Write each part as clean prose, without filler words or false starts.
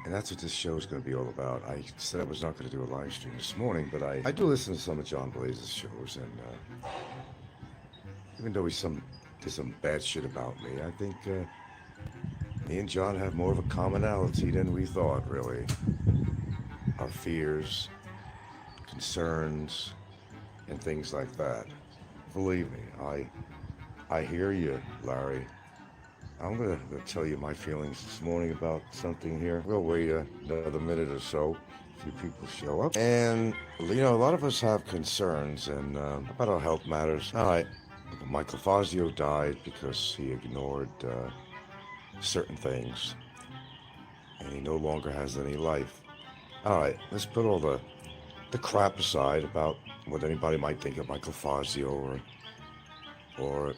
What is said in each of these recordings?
And that's what this show is going to be all about. I said I was not going to do a live stream this morning, but I do listen to some of John Blaze's shows, and even though there's some bad shit about me, I think me and John have more of a commonality than we thought, really. Our fears, concerns, and things like that. Believe me, I hear you, Larry. I'm gonna tell you my feelings this morning about something here. We'll wait another minute or so. A few people show up, and a lot of us have concerns and about our health matters. All right, Michael Fazio died because he ignored certain things, and he no longer has any life. All right, let's put all the crap aside about what anybody might think of Michael Fazio or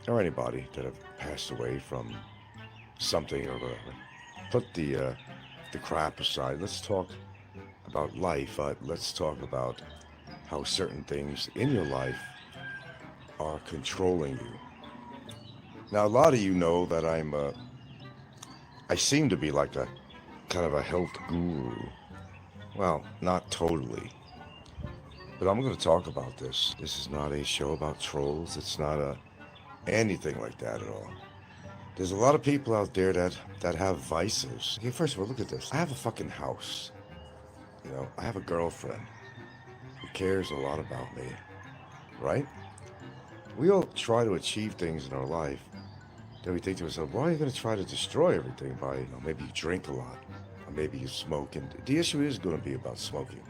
anybody that have passed away from something or whatever. Put the crap aside. Let's talk about life. Let's talk about how certain things in your life are controlling you. Now, a lot of you know that I seem to be like a kind of a health guru. Well, not totally. But I'm going to talk about this. This is not a show about trolls. It's not anything like that at all. There's a lot of people out there that have vices. Okay, first of all, look at this. I have a fucking house. I have a girlfriend who cares a lot about me, right? We all try to achieve things in our life. Then we think to ourselves, why are you going to try to destroy everything by, maybe you drink a lot, or maybe you smoke. And the issue is going to be about smoking.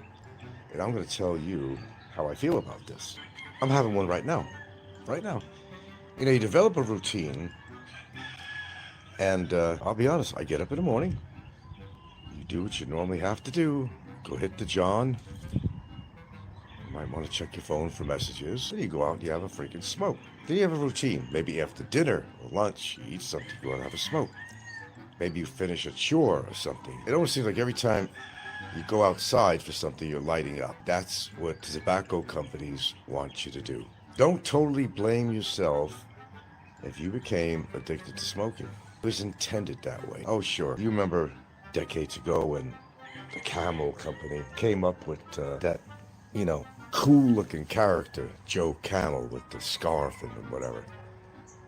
And I'm going to tell you how I feel about this. I'm having one right now. Right now. You develop a routine, and I'll be honest, I get up in the morning, you do what you normally have to do, go hit the John, you might want to check your phone for messages, then you go out and you have a freaking smoke. Then you have a routine, maybe after dinner or lunch, you eat something, you want to have a smoke. Maybe you finish a chore or something. It almost seems like every time you go outside for something, you're lighting up. That's what tobacco companies want you to do. Don't totally blame yourself if you became addicted to smoking. It was intended that way. Oh, sure. You remember decades ago when the Camel Company came up with that, cool-looking character, Joe Camel, with the scarf and whatever,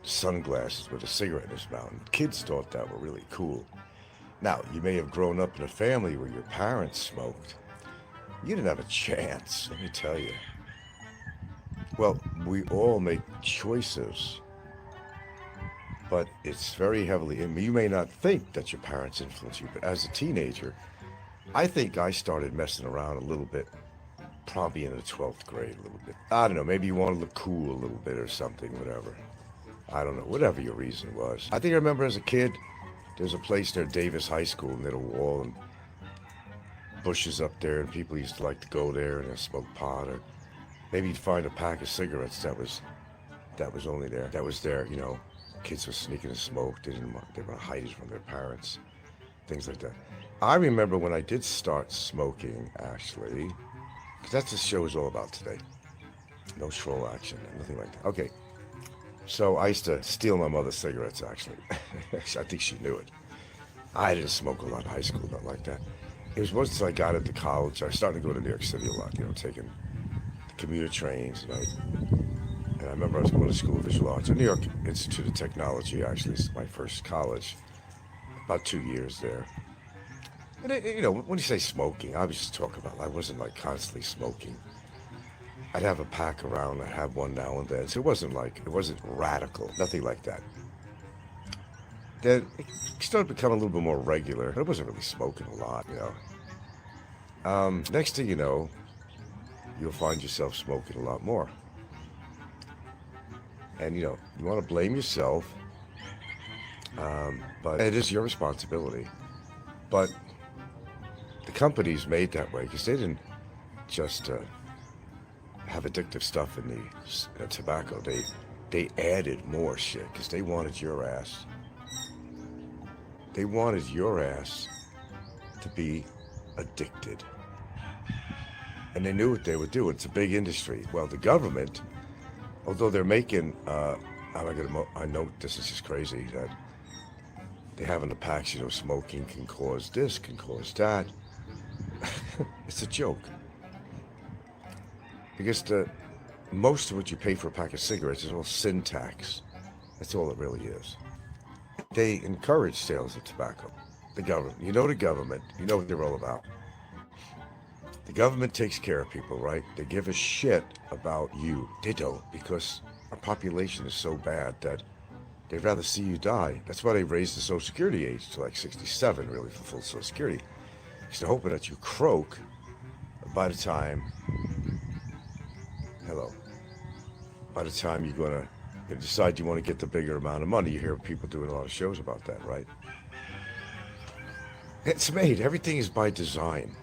sunglasses with a cigarette in his mouth. And kids thought that were really cool. Now, you may have grown up in a family where your parents smoked. You didn't have a chance, let me tell you. Well, we all make choices, but it's very heavily, you may not think that your parents influence you, but as a teenager, I think I started messing around a little bit, probably in the 12th grade a little bit. I don't know, maybe you want to look cool a little bit or something, whatever. I don't know, whatever your reason was. I think I remember as a kid, there's a place near Davis High School near the wall, and bushes up there, and people used to like to go there and smoke pot, or maybe you'd find a pack of cigarettes that was only there. That was there, kids were sneaking to smoke. They were hiding from their parents, things like that. I remember when I did start smoking, actually, because that's what the show is all about today. No troll action, nothing like that. Okay, so I used to steal my mother's cigarettes, actually. I think she knew it. I didn't smoke a lot in high school, not like that. It was once I got into college, I was starting to go to New York City a lot, taking the commuter trains, and I remember I was going to school of visual arts at New York Institute of Technology, actually. It's my first college. About 2 years there. And, when you say smoking, I was just talking about, I wasn't like constantly smoking. I'd have a pack around, I'd have one now and then. So it wasn't radical, nothing like that. Then it started to become a little bit more regular. I wasn't really smoking a lot, Next thing you know, you'll find yourself smoking a lot more. And, you want to blame yourself, but it is your responsibility. But the companies made that way because they didn't just have addictive stuff in the tobacco. They added more shit because they wanted your ass. They wanted your ass to be addicted. And they knew what they would do. It's a big industry. Well, the government, although they're making, I know this is just crazy, that They have in the packs, smoking can cause this, can cause that. It's a joke. Because most of what you pay for a pack of cigarettes is all sin tax. That's all it really is. They encourage sales of tobacco. The government. The government. You know what they're all about. The government takes care of people, right? They give a shit about you. They don't, because our population is so bad that they'd rather see you die. That's why they raised the Social Security age to like 67, really, for full Social Security. Because they're hoping that you croak by the time, by the time you're going to decide you want to get the bigger amount of money. You hear people doing a lot of shows about that, right? It's made. Everything is by design.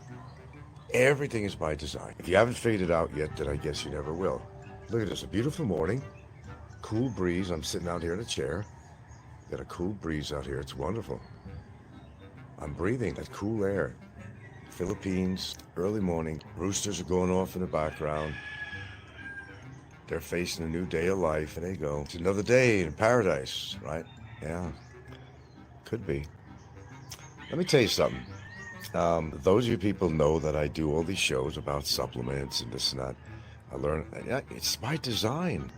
Everything is by design. If you haven't figured it out yet, then I guess you never will. Look at this, a beautiful morning, cool breeze. I'm sitting out here in a chair. Got a cool breeze out here. It's wonderful. I'm breathing that cool air. Philippines, early morning. Roosters are going off in the background. They're facing a new day of life. There they go. It's another day in paradise, right? Yeah, could be. Let me tell you something. Those of you people know that I do all these shows about supplements and this and that. I learn, it's by design.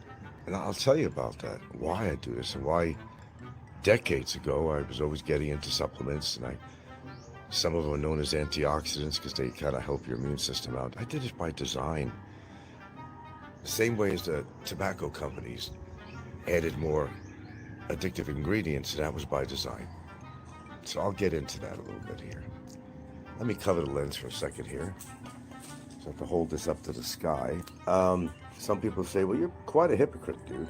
And I'll tell you about that, why I do this and why decades ago I was always getting into supplements, and some of them are known as antioxidants because they kind of help your immune system out. I did it by design. The same way as the tobacco companies added more addictive ingredients, that was by design. So I'll get into that a little bit here. Let me cover the lens for a second here. So I have to hold this up to the sky. Some people say, well, you're quite a hypocrite, dude.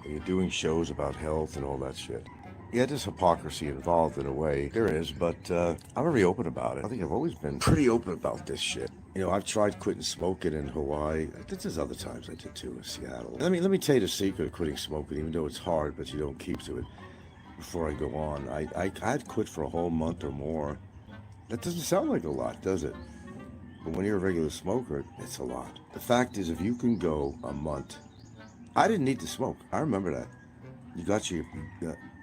You're doing shows about health and all that shit. Yeah, there's hypocrisy involved in a way. There is, but I'm very open about it. I think I've always been pretty open about this shit. I've tried quitting smoking in Hawaii. There's other times I did too in Seattle. Let me tell you the secret of quitting smoking, even though it's hard, but you don't keep to it. Before I go on, I'd quit for a whole month or more. That doesn't sound like a lot, does it? But when you're a regular smoker, it's a lot. The fact is, if you can go a month, I didn't need to smoke. I remember that. You got your,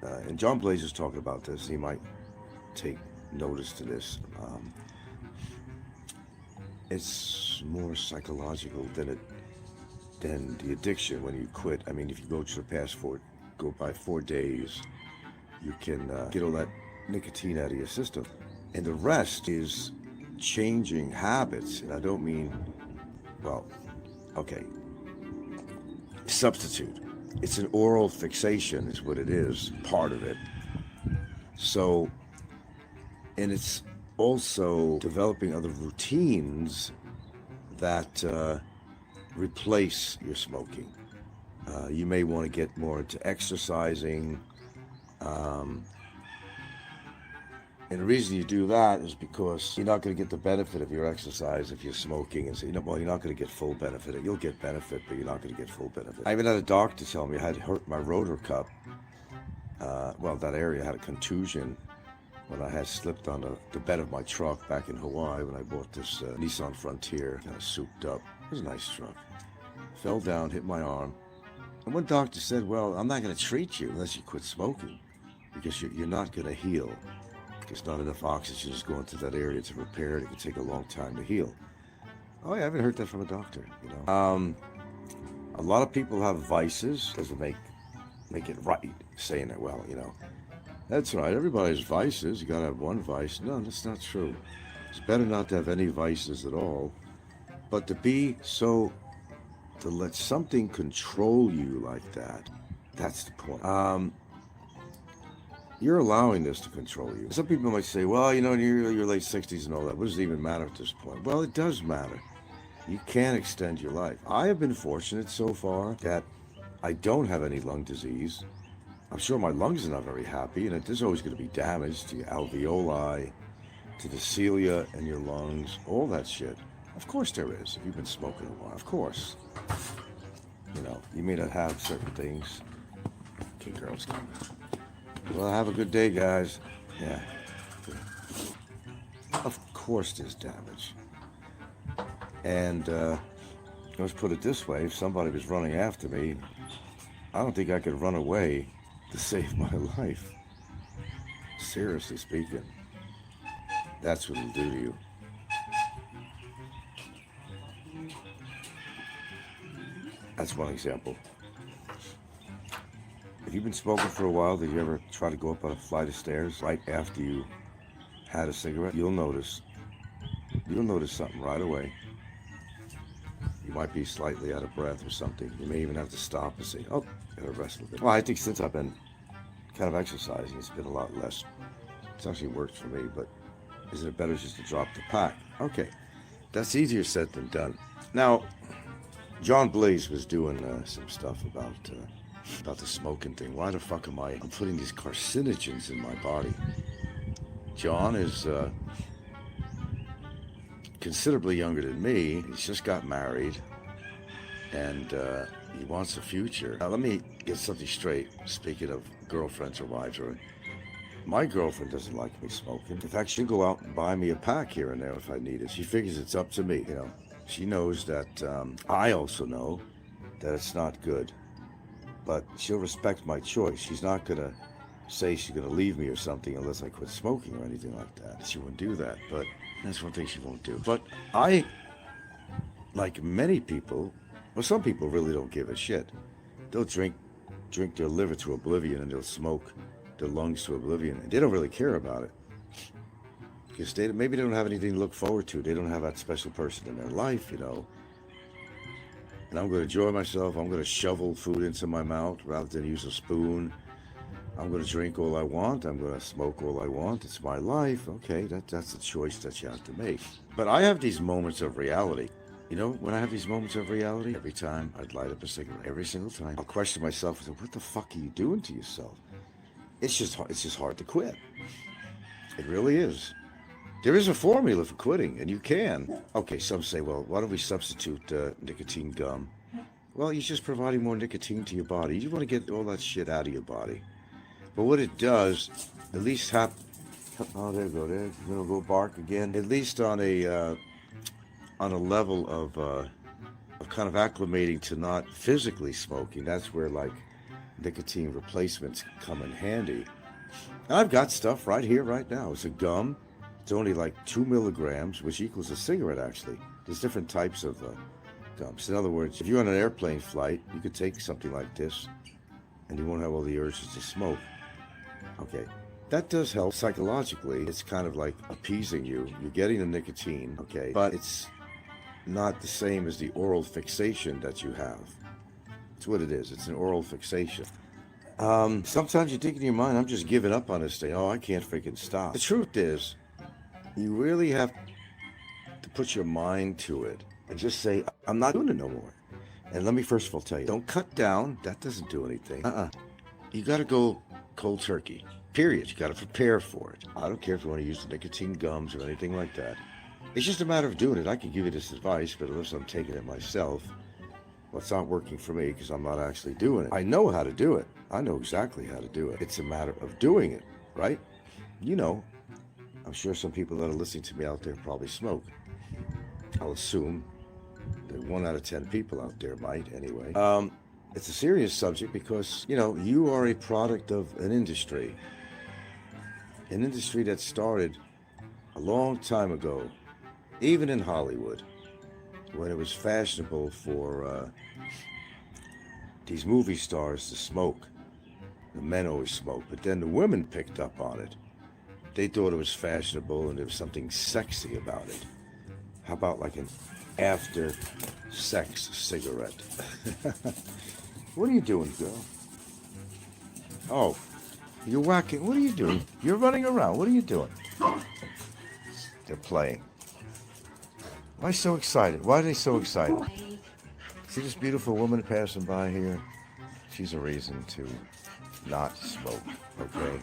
and John Blaze is talking about this. He might take notice to this. It's more psychological than the addiction when you quit. I mean, if you go by 4 days, you can get all that nicotine out of your system. And the rest is changing habits. And I don't mean, substitute. It's an oral fixation is what it is, part of it. So, and it's also developing other routines that replace your smoking. You may want to get more into exercising. And the reason you do that is because you're not going to get the benefit of your exercise if you're smoking, and say, you're not going to get full benefit. You'll get benefit, but you're not going to get full benefit. I even had a doctor tell me I had hurt my rotor cup. That area had a contusion when I had slipped on the bed of my truck back in Hawaii when I bought this Nissan Frontier, kind of souped up. It was a nice truck. Fell down, hit my arm. And one doctor said, well, I'm not going to treat you unless you quit smoking, because you're not going to heal. There's not enough oxygen is going to that area to repair it. It can take a long time to heal. Oh yeah, I haven't heard that from a doctor. A lot of people have vices. Doesn't make it right saying that. Well, that's right. Everybody has vices. You gotta have one vice. No, that's not true. It's better not to have any vices at all. But to let something control you like that, that's the point. You're allowing this to control you. Some people might say, well, in your late 60s and all that, what does it even matter at this point? Well, it does matter. You can extend your life. I have been fortunate so far that I don't have any lung disease. I'm sure my lungs are not very happy, and there's always going to be damage to your alveoli, to the cilia in your lungs, all that shit. Of course there is, if you've been smoking a while. Of course. You may not have certain things. Okay, girls, come on. Well, have a good day, guys. Yeah. Of course there's damage. And let's put it this way. If somebody was running after me, I don't think I could run away to save my life. seriously speaking, that's what it'll do to you. That's one example. If you've been smoking for a while, did you ever try to go up a flight of stairs right after you had a cigarette? You'll notice something right away. You might be slightly out of breath or something. You may even have to stop and say, oh, gotta rest a little bit. Well, I think since I've been kind of exercising, it's been a lot less. It's actually worked for me, but isn't it better just to drop the pack? Okay, that's easier said than done. Now, John Blaze was doing some stuff about the smoking thing. Why the fuck am I'm putting these carcinogens in my body? John is considerably younger than me. He's just got married, and he wants a future. Now, let me get something straight. Speaking of girlfriends or wives, my girlfriend doesn't like me smoking. In fact, she'll go out and buy me a pack here and there if I need it. She figures it's up to me, you know. She knows that I also know that it's not good, but she'll respect my choice. She's not gonna say she's gonna leave me or something unless I quit smoking or anything like that. She wouldn't do that, but that's one thing she won't do. But I, like many people, well, some people really don't give a shit. They'll drink their liver to oblivion, and they'll smoke their lungs to oblivion, and they don't really care about it. Because maybe they don't have anything to look forward to. They don't have that special person in their life, you know. And I'm going to enjoy myself. I'm going to shovel food into my mouth rather than use a spoon. I'm going to drink all I want. I'm going to smoke all I want. It's my life. Okay, that's a choice that you have to make. But I have these moments of reality. You know, when I have these moments of reality, every time I'd light up a cigarette, every single time, I'll question myself and say, what the fuck are you doing to yourself? It's just hard to quit. It really is. There is a formula for quitting, and you can. Okay, some say, well, why don't we substitute nicotine gum? Well, you're just providing more nicotine to your body. You want to get all that shit out of your body. But what it does, at least oh, there you go, there. You're gonna go bark again. At least on a level of kind of acclimating to not physically smoking. That's where like nicotine replacements come in handy. And I've got stuff right here, right now. It's a gum. It's only like 2 milligrams, which equals a cigarette, actually. There's different types of gums. In other words, if you're on an airplane flight, you could take something like this, and you won't have all the urges to smoke. Okay, that does help psychologically. It's kind of like appeasing you. You're getting the nicotine, okay, but it's not the same as the oral fixation that you have. It's what it is. It's an oral fixation. Sometimes you think in your mind, I'm just giving up on this thing. Oh, I can't freaking stop. The truth is, you really have to put your mind to it and just say, I'm not doing it no more. And let me first of all tell you, don't cut down. That doesn't do anything. You got to go cold turkey, period. You got to prepare for it. I don't care if you want to use the nicotine gums or anything like that. It's just a matter of doing it. I can give you this advice, but unless I'm taking it myself, well, it's not working for me because I'm not actually doing it. I know how to do it. I know exactly how to do it. It's a matter of doing it, right? You know, I'm sure some people that are listening to me out there probably smoke. I'll assume that 1 out of 10 people out there might anyway. It's a serious subject because, you know, you are a product of an industry that started a long time ago, even in Hollywood, when it was fashionable for these movie stars to smoke. The men always smoked, but then the women picked up on it. They thought it was fashionable and there was something sexy about it. How about like an after-sex cigarette? What are you doing, girl? Oh, you're whacking. What are you doing? You're running around. What are you doing? They're playing. Why so excited? Why are they so excited? See this beautiful woman passing by here? She's a reason to not smoke, okay?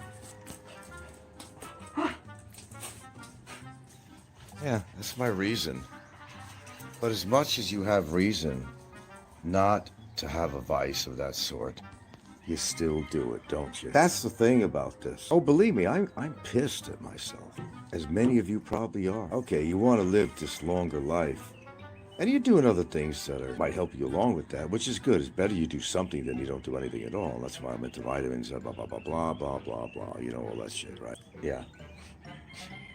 Yeah, that's my reason. But as much as you have reason not to have a vice of that sort, you still do it, don't you? That's the thing about this. Oh, believe me, I'm pissed at myself, as many of you probably are. Okay, you want to live this longer life, And you're doing other things that might help you along with that, which is good. It's better you do something than you don't do anything at all. That's why I'm into vitamins, blah, blah, blah, blah, blah, blah, blah. You know, all that shit, right? Yeah.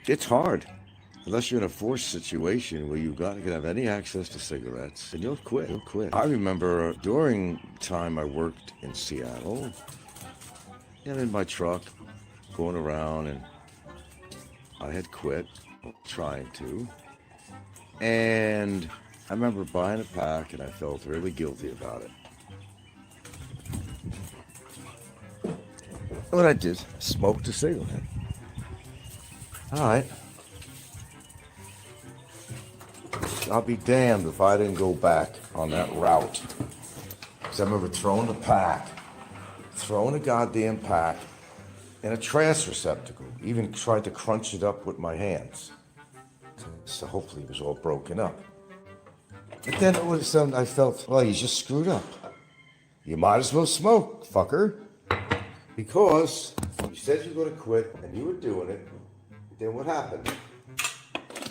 It's hard. Unless you're in a forced situation where you can have any access to cigarettes, and you'll quit. You'll quit. I remember during time I worked in Seattle, and in my truck, going around, and I had quit, trying to. And I remember buying a pack, and I felt really guilty about it. What I did, smoked a cigarette. All right. I'll be damned if I didn't go back on that route. Because I remember throwing a goddamn pack in a trash receptacle. Even tried to crunch it up with my hands. So hopefully it was all broken up. But then all of a sudden I felt, well, you just screwed up. You might as well smoke, fucker. Because you said you were going to quit and you were doing it. Then what happened?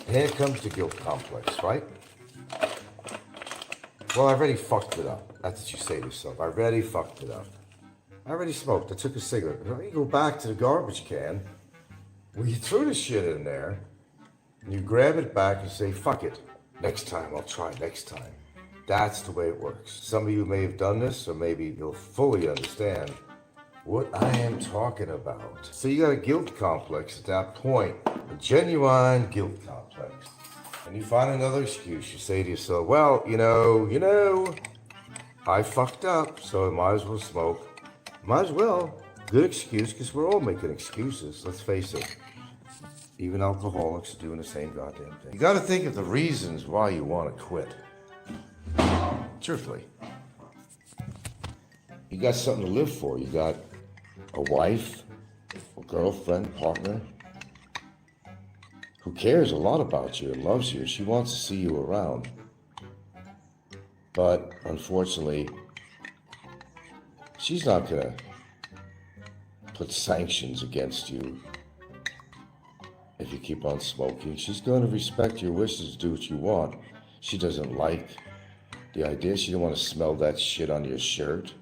Here comes the guilt complex, right? Well, I already fucked it up. That's what you say to yourself. I already fucked it up. I already smoked. I took a cigarette. You go back to the garbage can. Well, you threw the shit in there. And you grab it back and say, fuck it. Next time, I'll try next time. That's the way it works. Some of you may have done this, or maybe you'll fully understand what I am talking about. So you got a guilt complex at that point. A genuine guilt complex. And you find another excuse. You say to yourself, well, you know, I fucked up, so I might as well smoke. Might as well. Good excuse, because we're all making excuses. Let's face it. Even alcoholics are doing the same goddamn thing. You got to think of the reasons why you want to quit. Truthfully. You got something to live for. You got a wife, a girlfriend, partner, who cares a lot about you and loves you. She wants to see you around. But unfortunately, she's not going to put sanctions against you if you keep on smoking. She's going to respect your wishes to do what you want. She doesn't like the idea. She don't want to smell that shit on your shirt.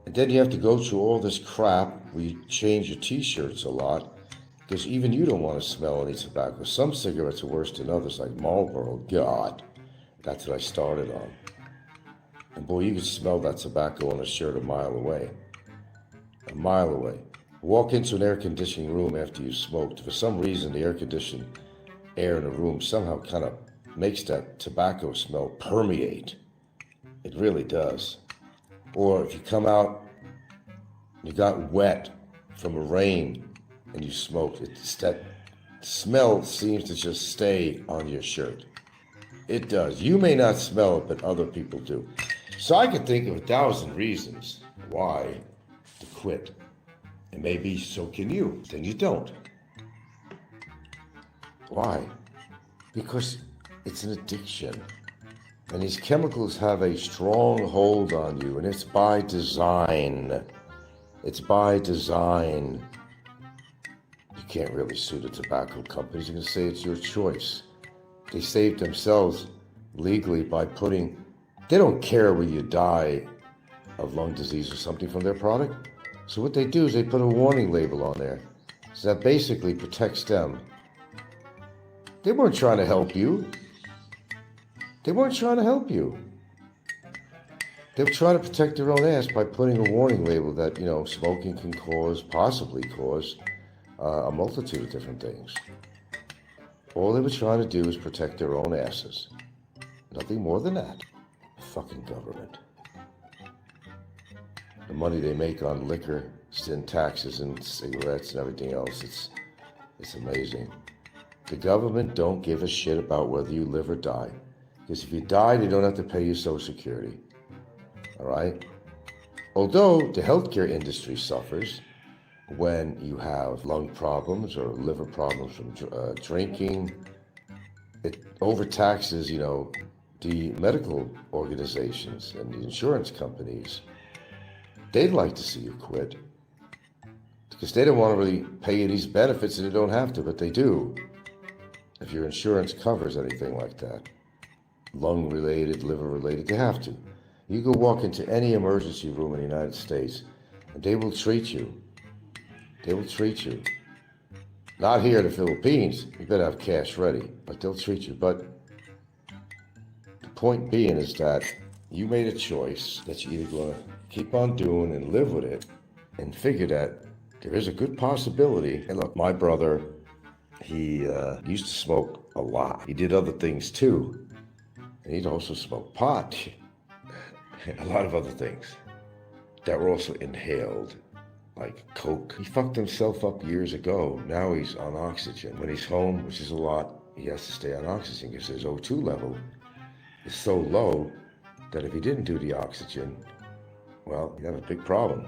And then you have to go through all this crap where you change your t-shirts a lot because even you don't want to smell any tobacco. Some cigarettes are worse than others, like Marlboro. God, that's what I started on. And boy, you could smell that tobacco on a shirt a mile away. A mile away. Walk into an air conditioning room after you smoked. For some reason, the air conditioned air in the room somehow kind of makes that tobacco smell permeate. It really does. Or if you come out, you got wet from a rain and you smoked, that smell seems to just stay on your shirt. It does. You may not smell it, but other people do. So I could think of 1,000 reasons why to quit. And maybe so can you. Then you don't. Why? Because it's an addiction. And these chemicals have a strong hold on you, and it's by design. It's by design. You can't really sue the tobacco companies. You can say it's your choice. They saved themselves legally by they don't care when you die of lung disease or something from their product. So what they do is they put a warning label on there. So that basically protects them. They weren't trying to help you. They weren't trying to help you. They were trying to protect their own ass by putting a warning label that, smoking can possibly cause a multitude of different things. All they were trying to do is protect their own asses. Nothing more than that. Fucking government. The money they make on liquor, and taxes and cigarettes and everything else, it's amazing. The government don't give a shit about whether you live or die. Because if you die, they don't have to pay you Social Security. All right? Although the healthcare industry suffers when you have lung problems or liver problems from drinking, it overtaxes, the medical organizations and the insurance companies. They'd like to see you quit because they don't want to really pay you these benefits and they don't have to, but they do. if your insurance covers anything like that, lung-related, liver-related, they have to. You go walk into any emergency room in the United States, and they will treat you. They will treat you. Not here in the Philippines. You better have cash ready, but they'll treat you. But the point being is that you made a choice that you're either going to keep on doing and live with it and figure that there is a good possibility. And look, my brother, he used to smoke a lot. He did other things too. And he'd also smoke pot and a lot of other things that were also inhaled, like coke. He fucked himself up years ago. Now he's on oxygen. When he's home, which is a lot, he has to stay on oxygen because his O2 level is so low that if he didn't do the oxygen, well, he'd have a big problem.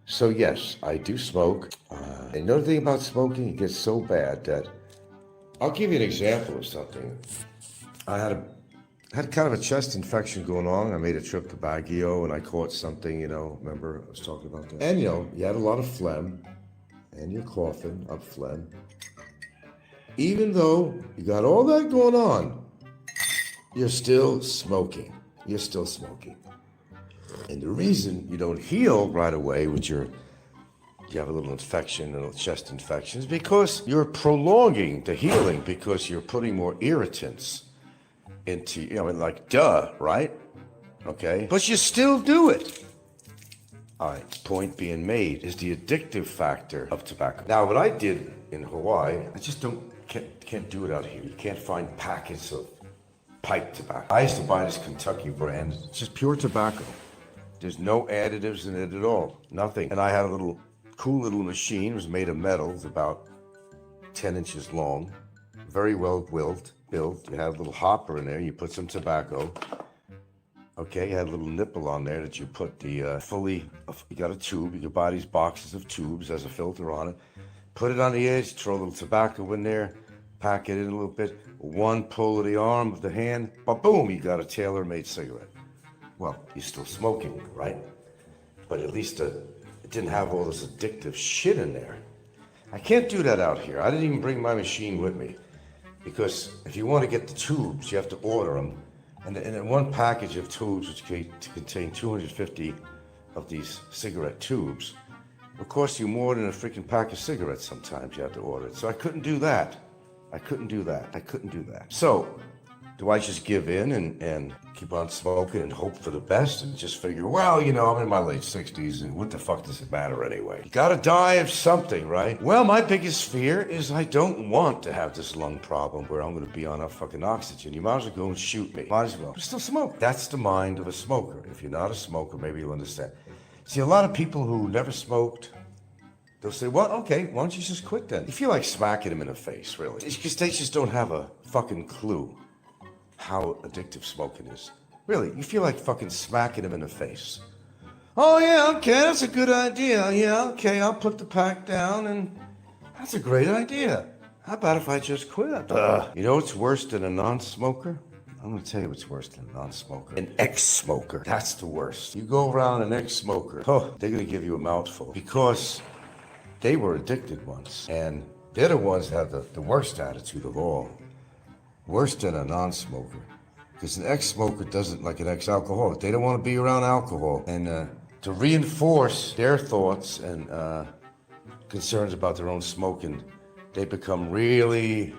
So yes, I do smoke. And another thing about smoking, it gets so bad that, I'll give you an example of something. I had kind of a chest infection going on. I made a trip to Baguio and I caught something, remember I was talking about that? And you had a lot of phlegm and you're coughing up phlegm. Even though you got all that going on, you're still smoking. You're still smoking. And the reason you don't heal right away with you have a little infection, a little chest infection, is because you're prolonging the healing because you're putting more irritants into, duh, right? Okay? But you still do it. All right, point being made is the addictive factor of tobacco. Now, what I did in Hawaii, I just can't do it out here. You can't find packets of pipe tobacco. I used to buy this Kentucky brand. It's just pure tobacco. There's no additives in it at all. Nothing. And I had a cool little machine. It was made of metal. It was about 10 inches long. Very well built. You had a little hopper in there. You put some tobacco. Okay, you had a little nipple on there that you put the you got a tube. You could buy these boxes of tubes. There's a filter on it. Put it on the edge. Throw a little tobacco in there. Pack it in a little bit. One pull of the arm of the hand. Boom, you got a tailor-made cigarette. Well, you're still smoking, right? But at least it didn't have all this addictive shit in there. I can't do that out here. I didn't even bring my machine with me. Because if you want to get the tubes, you have to order them. And in one package of tubes, which contain 250 of these cigarette tubes, will cost you more than a freaking pack of cigarettes sometimes you have to order it. So I couldn't do that. So, do I just give in and keep on smoking and hope for the best and just figure, well, I'm in my late 60s and what the fuck does it matter anyway? You gotta die of something, right? Well, my biggest fear is I don't want to have this lung problem where I'm gonna be on a fucking oxygen. You might as well go and shoot me. Might as well. But still smoke. That's the mind of a smoker. If you're not a smoker, maybe you'll understand. See, a lot of people who never smoked, they'll say, well, okay, why don't you just quit then? You feel like smacking them in the face, really. It's because they just don't have a fucking clue how addictive smoking is. Really, you feel like fucking smacking them in the face. Oh yeah, okay, that's a good idea. Yeah, okay, I'll put the pack down and that's a great idea. How about if I just quit? You know what's worse than a non-smoker? I'm gonna tell you what's worse than a non-smoker. An ex-smoker. That's the worst. You go around an ex-smoker, they're gonna give you a mouthful because they were addicted once. And they're the ones that have the worst attitude of all. Worse than a non-smoker. Because an ex-smoker doesn't, like an ex-alcoholic, they don't want to be around alcohol. And to reinforce their thoughts and concerns about their own smoking, they become really,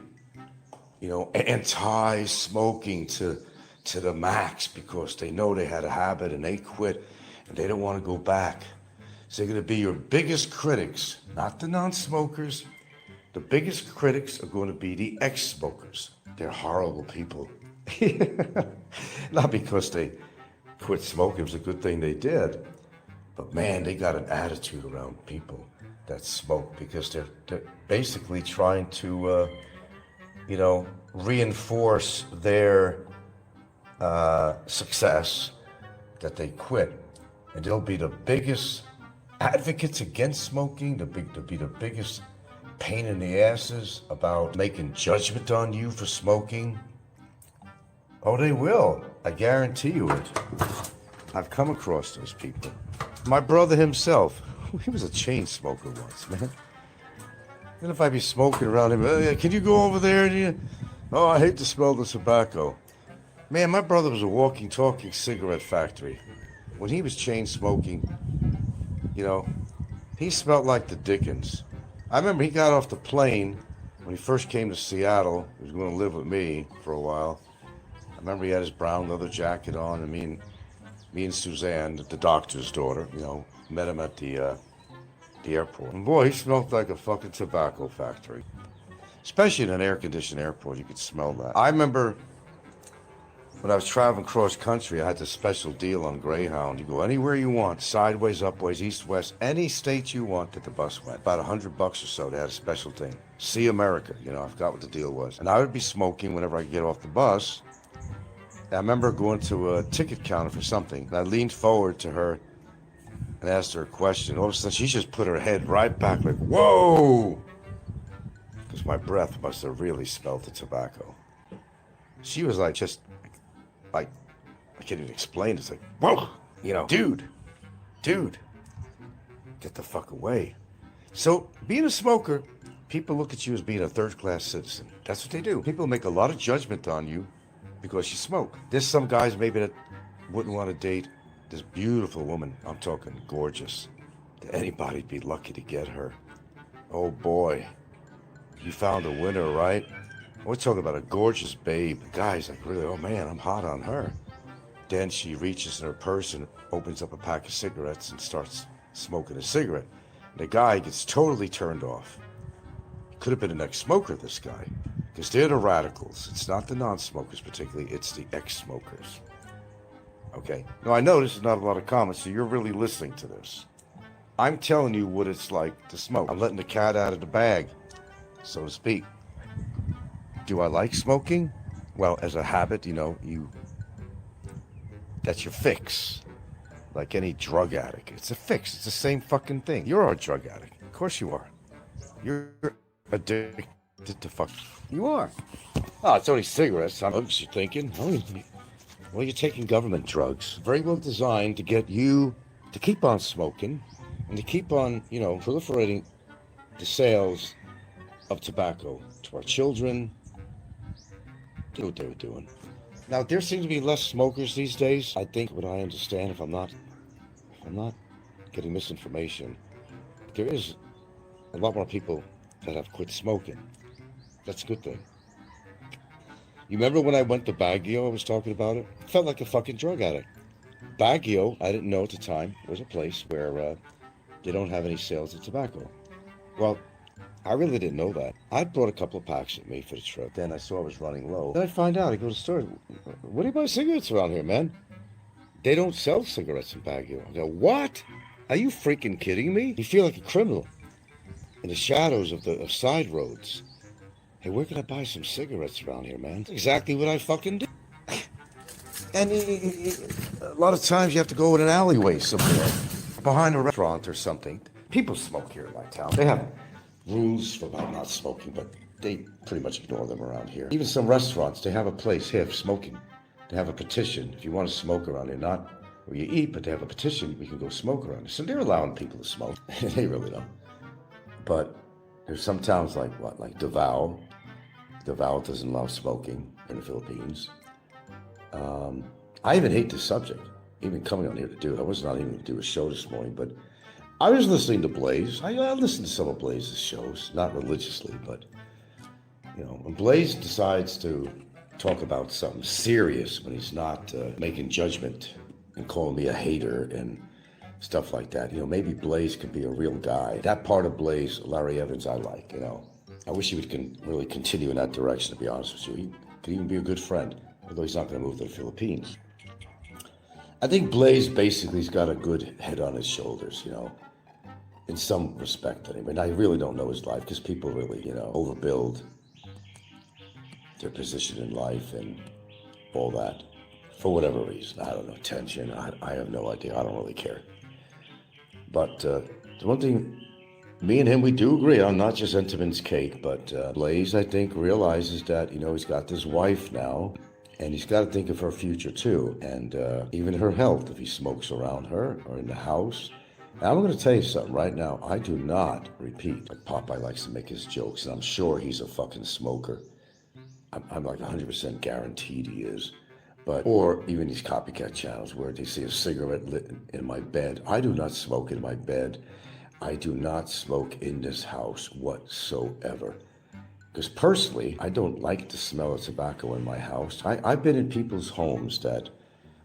anti-smoking to the max because they know they had a habit and they quit and they don't want to go back. So they're going to be your biggest critics, not the non-smokers. The biggest critics are going to be the ex-smokers. They're horrible people. Not because they quit smoking, it was a good thing they did. But man, they got an attitude around people that smoke because they're basically trying to, reinforce their success that they quit. And they'll be the biggest advocates against smoking, they'll be the biggest pain in the asses about making judgment on you for smoking. Oh, they will. I guarantee you it. I've come across those people. My brother himself, he was a chain smoker once, man. Then if I be smoking around him, can you go over there? Oh, I hate to smell the tobacco. Man, my brother was a walking, talking cigarette factory. When he was chain smoking, you know, he smelled like the Dickens. I remember he got off the plane when he first came to Seattle. He was going to live with me for a while. I remember he had his brown leather jacket on, and me and Suzanne, the doctor's daughter, met him at the airport. And boy, he smelled like a fucking tobacco factory. Especially in an air-conditioned airport, you could smell that. I remember when I was traveling cross country, I had this special deal on Greyhound. You go anywhere you want, sideways, upways, east, west, any state you want that the bus went. About $100 or so, they had a special thing. See America, I forgot what the deal was. And I would be smoking whenever I get off the bus. I remember going to a ticket counter for something. And I leaned forward to her and asked her a question. All of a sudden, she just put her head right back like, whoa! Because my breath must have really smelled the tobacco. She was like, I can't even explain it. It's like, whoa, dude, get the fuck away. So being a smoker, people look at you as being a third-class citizen. That's what they do. People make a lot of judgment on you because you smoke. There's some guys maybe that wouldn't want to date this beautiful woman. I'm talking gorgeous. Anybody'd be lucky to get her. Oh boy, you found a winner, right? We're talking about a gorgeous babe. The guy's like, really, oh man, I'm hot on her. Then she reaches in her purse and opens up a pack of cigarettes and starts smoking a cigarette. And the guy gets totally turned off. Could have been an ex-smoker, this guy. Because they're the radicals. It's not the non-smokers particularly, it's the ex-smokers. Okay? Now I know this is not a lot of comments, so you're really listening to this. I'm telling you what it's like to smoke. I'm letting the cat out of the bag, so to speak. Do I like smoking? Well, as a habit, that's your fix. Like any drug addict. It's a fix. It's the same fucking thing. You're a drug addict. Of course you are. You're addicted to fuck. You are. Oh, it's only cigarettes. I'm you're thinking. Well, you're taking government drugs. Very well designed to get you to keep on smoking and to keep on, proliferating the sales of tobacco to our children. Do what they were doing. Now, there seem to be less smokers these days. I think what I understand, if I'm not getting misinformation, there is a lot more people that have quit smoking. That's a good thing. You remember when I went to Baggio, I was talking about it? I felt like a fucking drug addict. Baggio, I didn't know at the time, was a place where they don't have any sales of tobacco. Well, I really didn't know that. I brought a couple of packs with me for the trip. Then I saw I was running low. Then I find out, I go to the store, what do you buy cigarettes around here, man? They don't sell cigarettes in Baguio. I go, what? Are you freaking kidding me? You feel like a criminal in the shadows of side roads. Hey, where can I buy some cigarettes around here, man? That's exactly what I fucking do. And a lot of times you have to go in an alleyway somewhere, behind a restaurant or something. People smoke here in my town. They have rules about not smoking, but they pretty much ignore them around here. Even some restaurants, they have a place here for smoking. They have a petition. If you want to smoke around here, not where you eat, but they have a petition, we can go smoke around here. So they're allowing people to smoke. They really don't. But there's some towns like Davao. Davao doesn't allow smoking in the Philippines. I even hate this subject, even coming on here to do it. I was not even going to do a show this morning, but I was listening to Blaze. I listened to some of Blaze's shows, not religiously, but, when Blaze decides to talk about something serious, when he's not making judgment and calling me a hater and stuff like that, maybe Blaze could be a real guy. That part of Blaze, Larry Evans, I like, I wish he would really continue in that direction, to be honest with you. He could even be a good friend, although he's not going to move to the Philippines. I think Blaze basically's got a good head on his shoulders, in some respect anyway. And I really don't know his life because people really, overbuild their position in life and all that for whatever reason. I don't know, tension. I have no idea. I don't really care. But the one thing, me and him, we do agree on, not just Entenmann's cake, but Blaze, I think, realizes that, he's got this wife now, and he's got to think of her future too, and even her health if he smokes around her or in the house. Now, I'm going to tell you something right now. I do not repeat. Like Popeye likes to make his jokes, and I'm sure he's a fucking smoker. I'm like 100% guaranteed he is. But, or even these copycat channels where they see a cigarette lit in my bed. I do not smoke in my bed. I do not smoke in this house whatsoever. Because personally, I don't like the smell of tobacco in my house. I've been in people's homes that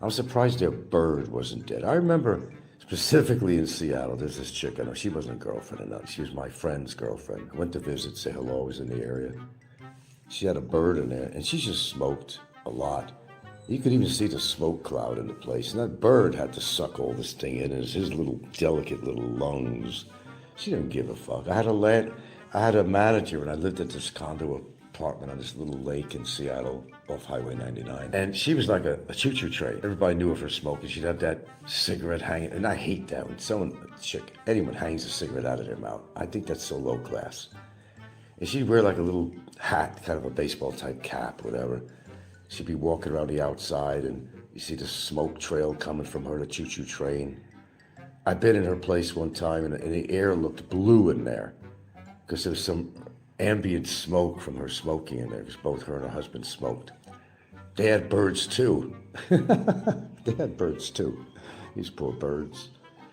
I'm surprised their bird wasn't dead. I remember specifically in Seattle, there's this chick, I know she wasn't a girlfriend or nothing. She was my friend's girlfriend. I went to visit, say hello, I was in the area. She had a bird in there, and she just smoked a lot. You could even see the smoke cloud in the place, and that bird had to suck all this thing in his little delicate little lungs. She didn't give a fuck. I had a manager, and I lived at this condo apartment on this little lake in Seattle off Highway 99. And she was like a choo-choo train. Everybody knew of her smoking. She'd have that cigarette hanging, and I hate that when anyone hangs a cigarette out of their mouth. I think that's so low class. And she'd wear like a little hat, kind of a baseball type cap, whatever. She'd be walking around the outside, and you see the smoke trail coming from her, the choo-choo train. I've been in her place one time, and the air looked blue in there because there was some ambient smoke from her smoking in there, because both her and her husband smoked. They had birds too. These poor birds.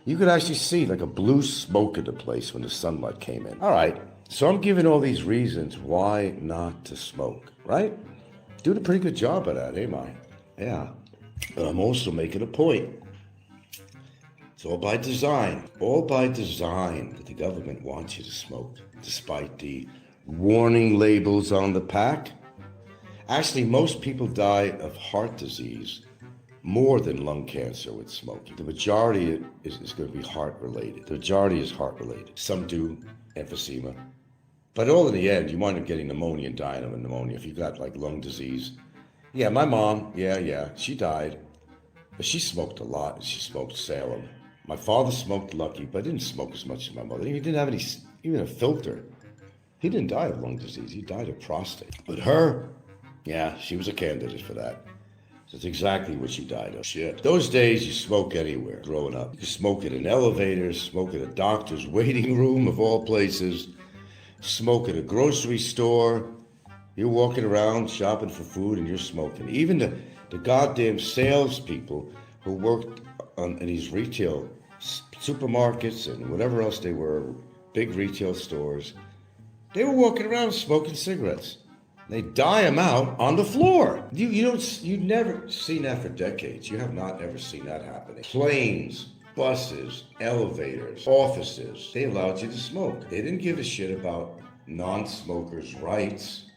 You could actually see like a blue smoke in the place when the sunlight came in. All right, so I'm giving all these reasons why not to smoke, right? Doing a pretty good job of that, ain't I? Yeah. But I'm also making a point. It's all by design. All by design that the government wants you to smoke, despite the warning labels on the pack. Actually, most people die of heart disease more than lung cancer with smoking. The majority is going to be heart-related. The majority is heart-related. Some do emphysema. But all in the end, you wind up getting pneumonia and dying of pneumonia if you got like lung disease. Yeah, my mom, she died. But she smoked a lot. She smoked Salem. My father smoked Lucky, but didn't smoke as much as my mother. He didn't have even a filter. He didn't die of lung disease. He died of prostate. But her, yeah, she was a candidate for that. That's exactly what she died of. Shit. Those days, you smoke anywhere growing up. You could smoke in an elevator, smoke in a doctor's waiting room of all places, smoke at a grocery store. You're walking around shopping for food and you're smoking. Even the goddamn salespeople who worked in these retail supermarkets and whatever else they were, big retail stores, they were walking around smoking cigarettes. They die them out on the floor. You've never seen that for decades. You have not ever seen that happening. Planes, buses, elevators, offices, they allowed you to smoke. They didn't give a shit about non-smokers' rights.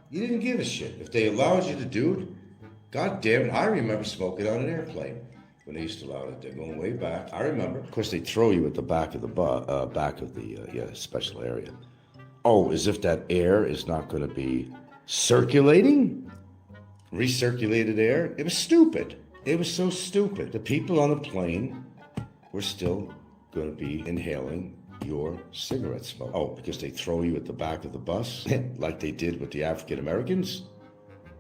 You didn't give a shit. If they allowed you to do it, God damn it, I remember smoking on an airplane when they used to allow it. They're going way back. I remember. Of course, they throw you at the back of the special area. Oh, as if that air is not going to be circulating? Recirculated air? It was stupid. It was so stupid. The people on the plane were still going to be inhaling your cigarette smoke. Oh, because they throw you at the back of the bus, like they did with the African Americans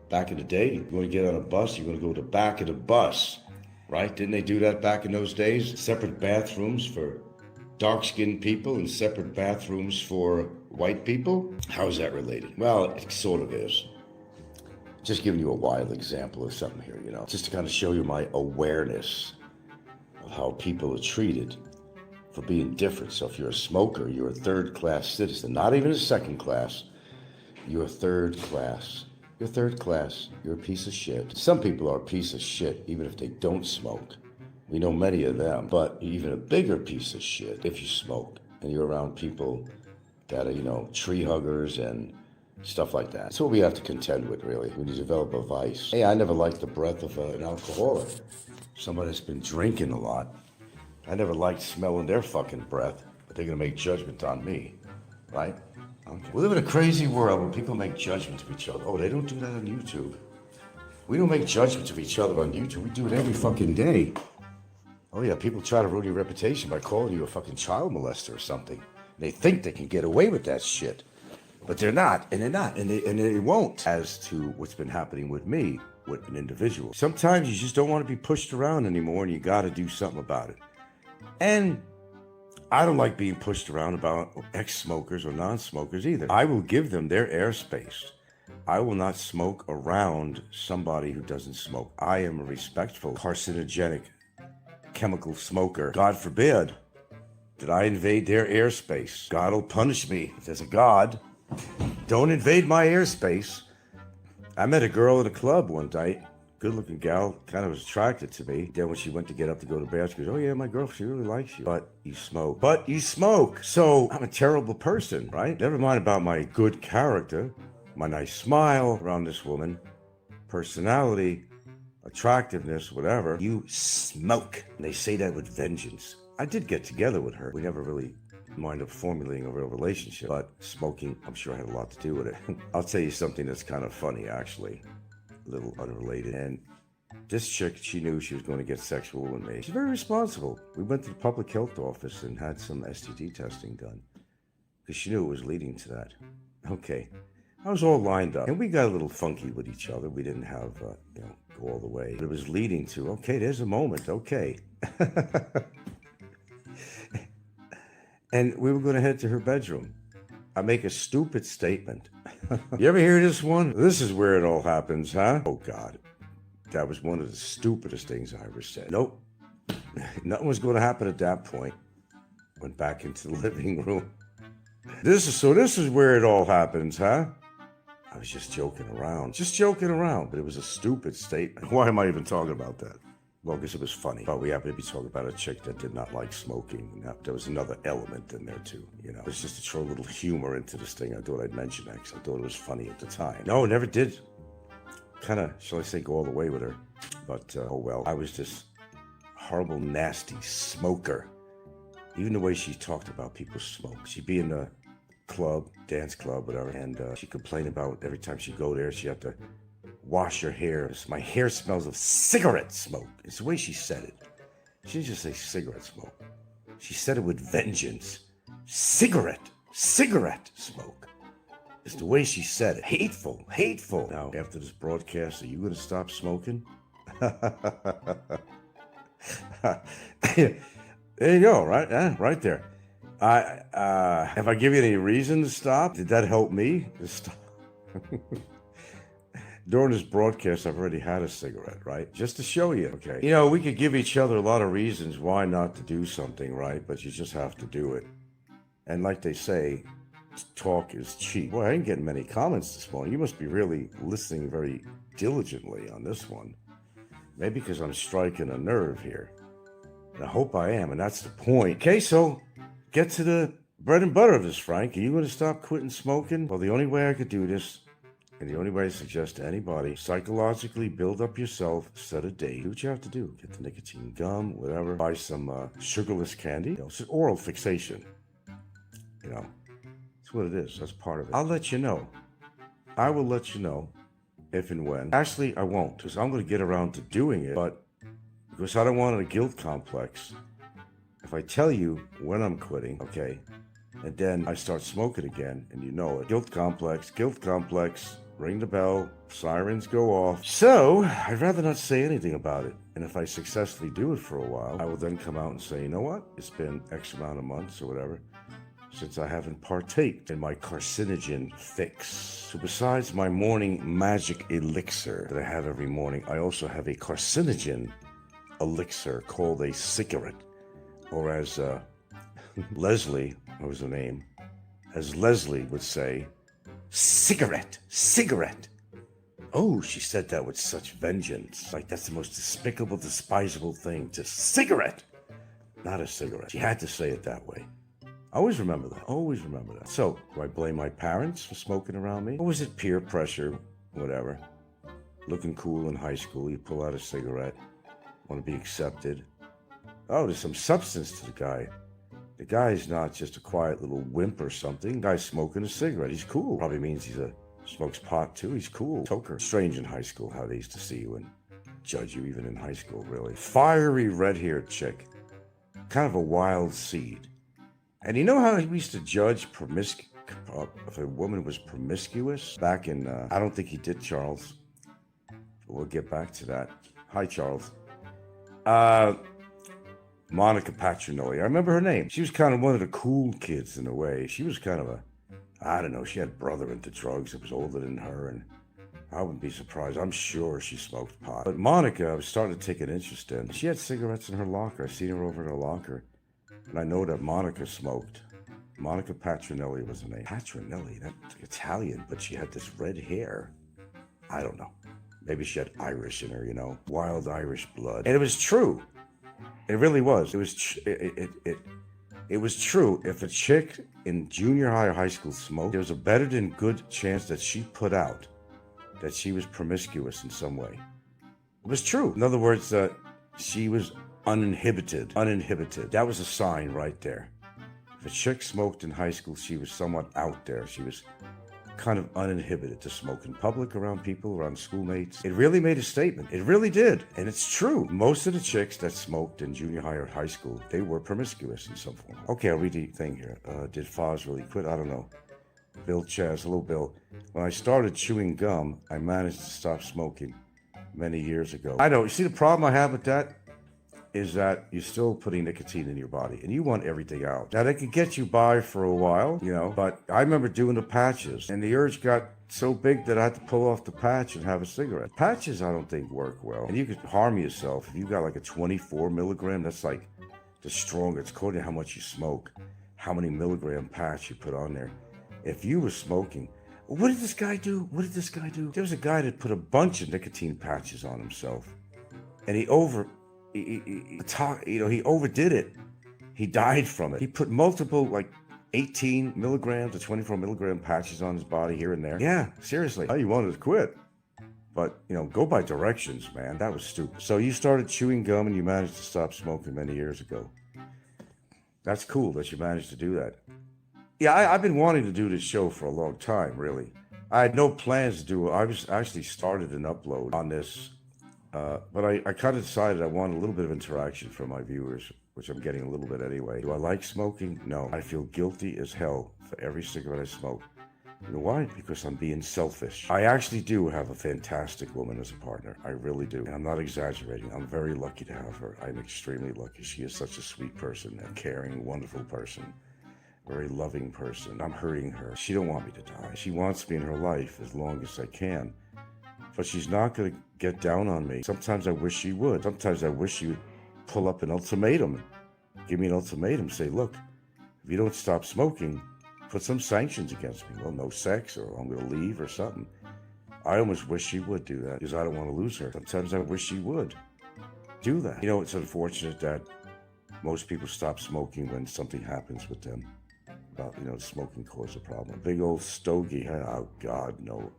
back in the day. You want to get on a bus, you're going to go to the back of the bus, right? Didn't they do that back in those days? Separate bathrooms for dark-skinned people and separate bathrooms for white people? How is that related? Well, it sort of is. Just giving you a wild example of something here, just to kind of show you my awareness of how people are treated for being different. So if you're a smoker, you're a third-class citizen, not even a second class. You're a third class. You're third class. You're a piece of shit. Some people are a piece of shit even if they don't smoke. We know many of them, but even a bigger piece of shit if you smoke and you're around people that are, tree huggers and stuff like that. That's what we have to contend with, really, when you develop a vice. Hey, I never liked the breath of an alcoholic, somebody that's been drinking a lot. I never liked smelling their fucking breath, but they're going to make judgment on me, right? Okay. We live in a crazy world where people make judgments of each other. Oh, they don't do that on YouTube. We don't make judgments of each other on YouTube. We do it every fucking day. Oh yeah, people try to ruin your reputation by calling you a fucking child molester or something. They think they can get away with that shit. But they're not, and they won't. As to what's been happening with me, with an individual. Sometimes you just don't want to be pushed around anymore and you got to do something about it. And I don't like being pushed around about ex-smokers or non-smokers either. I will give them their airspace. I will not smoke around somebody who doesn't smoke. I am a respectful, carcinogenic, chemical smoker. God forbid that I invade their airspace. God will punish me. If there's a God, don't invade my airspace. I met a girl at a club one night. Good-looking gal, kind of was attracted to me. Then when she went to get up to go to the bathroom, she goes, oh yeah, my girl, she really likes you. But you smoke. But you smoke. So I'm a terrible person, right? Never mind about my good character, my nice smile around this woman, personality, attractiveness, whatever. You smoke. And they say that with vengeance. I did get together with her. We never really wind up formulating a real relationship. But smoking, I'm sure had a lot to do with it. I'll tell you something that's kind of funny, actually. Little unrelated, and this chick, she knew she was going to get sexual with me. She's very responsible. We went to the public health office and had some STD testing done because she knew it was leading to that. Okay, I was all lined up, and we got a little funky with each other. We didn't have, go all the way, but it was leading to, okay, there's a moment, okay. And we were going to head to her bedroom. I make a stupid statement. You ever hear this one? This is where it all happens, huh? Oh, God. That was one of the stupidest things I ever said. Nope. Nothing was going to happen at that point. Went back into the living room. This is where it all happens, huh? I was just joking around. But it was a stupid statement. Why am I even talking about that? Well, because it was funny. But we happened to be talking about a chick that did not like smoking. Now, there was another element in there, too. It was just to throw a little humor into this thing. I thought I'd mention that because I thought it was funny at the time. No, never did. Kind of, shall I say, go all the way with her. But, oh well. I was this horrible, nasty smoker. Even the way she talked about people smoke. She'd be in the club, dance club, whatever, and she complained about every time she'd go there, she had to wash her hair. My hair smells of cigarette smoke. It's the way she said it. She didn't just say cigarette smoke. She said it with vengeance. Cigarette smoke. It's the way she said it. Hateful. Now, after this broadcast, are you going to stop smoking? There you go, right? Right there. Have I given you any reason to stop? Did that help me to stop? During this broadcast, I've already had a cigarette, right? Just to show you, okay? We could give each other a lot of reasons why not to do something, right? But you just have to do it. And like they say, talk is cheap. Boy, I ain't getting many comments this morning. You must be really listening very diligently on this one. Maybe because I'm striking a nerve here. And I hope I am, and that's the point. Okay, so get to the bread and butter of this, Frank. Are you going to stop quitting smoking? Well, the only way I could do this, and the only way I suggest to anybody, psychologically build up yourself, set a date. Do what you have to do. Get the nicotine gum, whatever. Buy some sugarless candy. It's an oral fixation. That's what it is. That's part of it. I'll let you know. I will let you know if and when. Actually, I won't, because I'm going to get around to doing it, but because I don't want a guilt complex. If I tell you when I'm quitting, okay, and then I start smoking again, and you know it. Guilt complex, ring the bell, sirens go off. So, I'd rather not say anything about it. And if I successfully do it for a while, I will then come out and say, you know what? It's been X amount of months or whatever since I haven't partaked in my carcinogen fix. So besides my morning magic elixir that I have every morning, I also have a carcinogen elixir called a cigarette. Or as Leslie, what was her name? As Leslie would say, cigarette. Oh, she said that with such vengeance. Like that's the most despicable, despisable thing. Just cigarette, not a cigarette. She had to say it that way. Always remember that. So, do I blame my parents for smoking around me? Or was it peer pressure? Whatever. Looking cool in high school, you pull out a cigarette, want to be accepted. Oh, there's some substance to the guy. The guy's not just a quiet little wimp or something. The guy's smoking a cigarette. He's cool. Probably means he's smokes pot too. He's cool. Toker. Strange in high school how they used to see you and judge you even in high school, really. Fiery red-haired chick. Kind of a wild seed. And you know how we used to judge if a woman was promiscuous? Back in, I don't think he did, Charles. We'll get back to that. Hi, Charles. Monica Patronelli. I remember her name. She was kind of one of the cool kids in a way. She was kind of I don't know, she had a brother into drugs that was older than her, and I wouldn't be surprised. I'm sure she smoked pot. But Monica, I was starting to take an interest in. She had cigarettes in her locker. I seen her over in her locker, and I know that Monica smoked. Monica Patronelli was her name. Patronelli, that's Italian, but she had this red hair. I don't know. Maybe she had Irish in her, you know, wild Irish blood. And it was true. It really was. It was. It was true. If a chick in junior high or high school smoked, there was a better than good chance that she put out that she was promiscuous in some way. It was true. In other words, she was uninhibited. Uninhibited. That was a sign right there. If a chick smoked in high school, she was somewhat out there. She was kind of uninhibited to smoke in public around people, around schoolmates. It really made a statement. It really did. And it's true. Most of the chicks that smoked in junior high or high school, they were promiscuous in some form. Okay, I'll read the thing here. Did Foz really quit? I don't know. Bill Chaz, hello Bill. When I started chewing gum, I managed to stop smoking many years ago. I know. You see the problem I have with that? Is that you're still putting nicotine in your body and you want everything out. Now, they can get you by for a while, you know, but I remember doing the patches and the urge got so big that I had to pull off the patch and have a cigarette. Patches, I don't think work well. And you could harm yourself. If you got like a 24 milligram, that's like the strongest, according to how much you smoke, how many milligram patch you put on there. If you were smoking, what did this guy do? What did this guy do? There was a guy that put a bunch of nicotine patches on himself and he overdid it. He died from it. He put multiple, like 18 milligram to 24 milligram patches on his body here and there. Yeah, seriously. You wanted to quit. But, you know, go by directions, man. That was stupid. So you started chewing gum and you managed to stop smoking many years ago. That's cool that you managed to do that. Yeah, I've been wanting to do this show for a long time, really. I had no plans to do it. I was actually started an upload on this. But I kind of decided I want a little bit of interaction from my viewers, which I'm getting a little bit anyway. Do I like smoking? No. I feel guilty as hell for every cigarette I smoke. You know why? Because I'm being selfish. I actually do have a fantastic woman as a partner. I really do. And I'm not exaggerating. I'm very lucky to have her. I'm extremely lucky. She is such a sweet person, a caring, wonderful person, a very loving person. I'm hurting her. She don't want me to die. She wants me in her life as long as I can. But she's not going to get down on me. Sometimes I wish she would. Sometimes I wish she would pull up an ultimatum. Give me an ultimatum. Say, look, if you don't stop smoking, put some sanctions against me. Well, no sex, or I'm going to leave or something. I almost wish she would do that because I don't want to lose her. Sometimes I wish she would do that. You know, it's unfortunate that most people stop smoking when something happens with them. About, you know, smoking causes a problem. A big old stogie. Oh, God, no.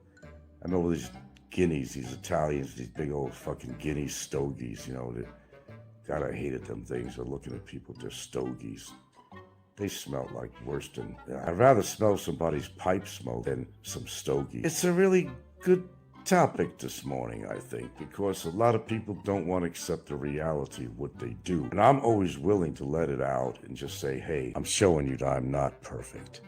I know these Guineas, these Italians, these big old fucking Guinea stogies, you know. God, I hated them things. They're looking at people, they're stogies. They smell like worse than... I'd rather smell somebody's pipe smoke than some stogie. It's a really good topic this morning, I think, because a lot of people don't want to accept the reality of what they do. And I'm always willing to let it out and just say, hey, I'm showing you that I'm not perfect.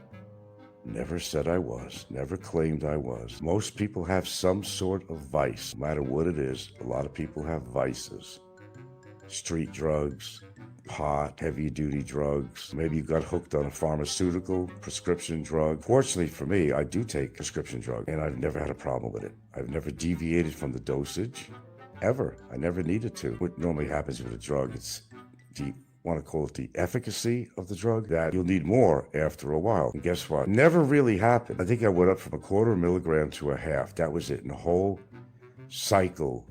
Never said I was, never claimed I was. Most people have some sort of vice, no matter what it is. A lot of people have vices. Street drugs, pot, heavy-duty drugs. Maybe you got hooked on a pharmaceutical, prescription drug. Fortunately for me, I do take prescription drug, and I've never had a problem with it. I've never deviated from the dosage, ever. I never needed to. What normally happens with a drug, it's want to call it the efficacy of the drug, that you'll need more after a while. And guess what? Never really happened. I think I went up from 1/4 milligram to 1/2. That was it in the whole cycle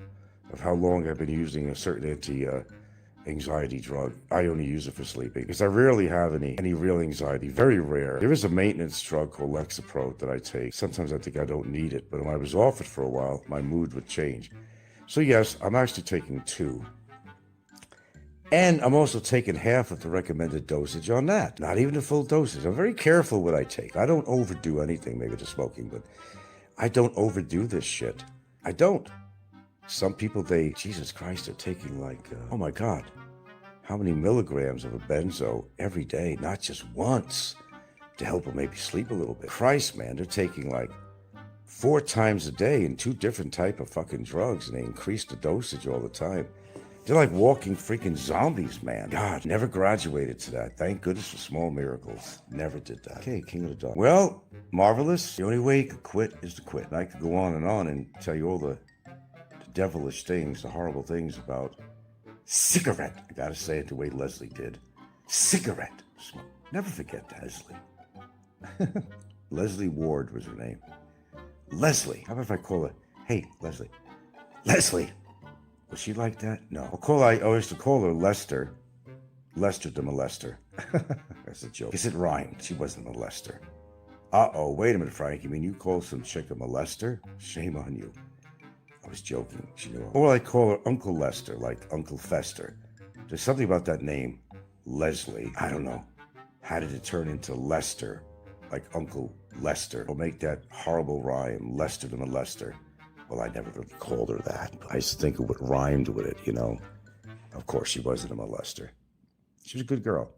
of how long I've been using a certain anti-anxiety drug. I only use it for sleeping because I rarely have any real anxiety. Very rare. There is a maintenance drug called Lexapro that I take. Sometimes I think I don't need it, but when I was off it for a while, my mood would change. So yes, I'm actually taking 2. And I'm also taking half of the recommended dosage on that. Not even the full dosage. I'm very careful what I take. I don't overdo anything, maybe the smoking, but I don't overdo this shit. I don't. Some people, Jesus Christ, they're taking like, oh my God, how many milligrams of a benzo every day, not just once, to help them maybe sleep a little bit. Christ, man, they're taking like 4 times a day in 2 different type of fucking drugs, and they increase the dosage all the time. They're like walking freaking zombies, man. God, never graduated to that. Thank goodness for small miracles. Never did that. Okay, King of the Dog. Well, marvelous. The only way you could quit is to quit. And I could go on and tell you all the devilish things, the horrible things about cigarette. I gotta say it the way Leslie did. Cigarette smoke. Never forget that, Leslie. Leslie Ward was her name. Leslie. How about if I call her, hey, Leslie. Leslie. Was she like that? No. I used to call her Lester. Lester the molester. That's a joke. Because it rhymed. She wasn't a molester. Uh-oh, wait a minute, Frank. You mean you call some chick a molester? Shame on you. I was joking. She knew. Or I call her Uncle Lester, like Uncle Fester. There's something about that name, Leslie. I don't know. How did it turn into Lester, like Uncle Lester? Or make that horrible rhyme, Lester the molester. Well, I never really called her that. But I used to think of what rhymed with it, you know. Of course, she wasn't a molester. She was a good girl.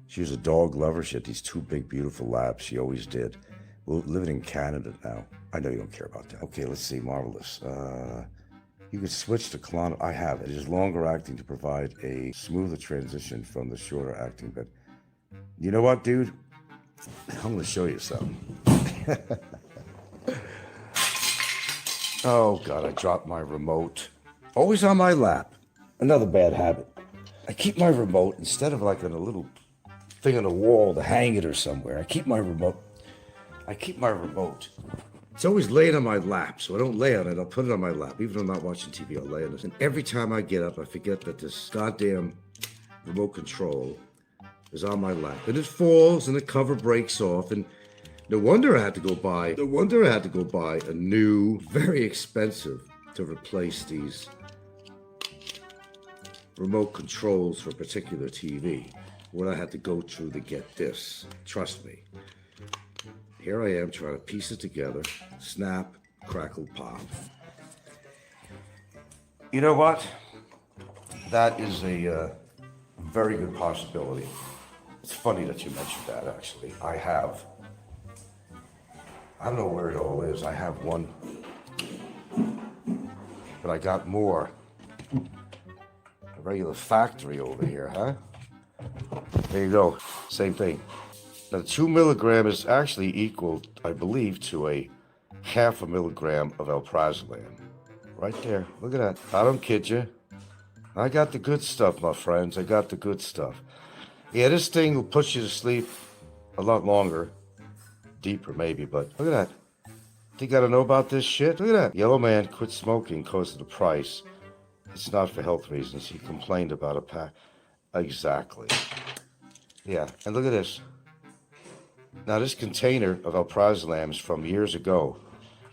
She was a dog lover. She had these 2 big, beautiful labs. She always did. We're living in Canada now. I know you don't care about that. Okay, let's see. Marvelous. You could switch to Klon. I have it. It is longer acting to provide a smoother transition from the shorter acting. But you know what, dude? I'm going to show you something. Oh, God, I dropped my remote. Always on my lap. Another bad habit. I keep my remote, instead of like on a little thing on the wall to hang it or somewhere, I keep my remote. It's always laying on my lap, so I don't lay on it. I'll put it on my lap. Even when I'm not watching TV, I'll lay on it. And every time I get up, I forget that this goddamn remote control is on my lap. And it falls, and the cover breaks off, and no wonder I had to go buy a new, very expensive to replace these remote controls for a particular TV. What I had to go through to get this. Trust me. Here I am trying to piece it together. Snap, crackle, pop. You know what? That is a very good possibility. It's funny that you mentioned that, actually. I don't know where it all is. I have one. But I got more. A regular factory over here, huh? There you go. Same thing. Now, 2 milligram is actually equal, I believe, to a 0.5 milligram of alprazolam. Right there. Look at that. I don't kid you. I got the good stuff, my friends. I got the good stuff. Yeah, this thing will put you to sleep a lot longer. Deeper, maybe, but look at that. You gotta know about this shit? Look at that. Yellow man quit smoking because of the price. It's not for health reasons. He complained about a pack. Exactly. Yeah, and look at this. Now, this container of alprazolam is from years ago,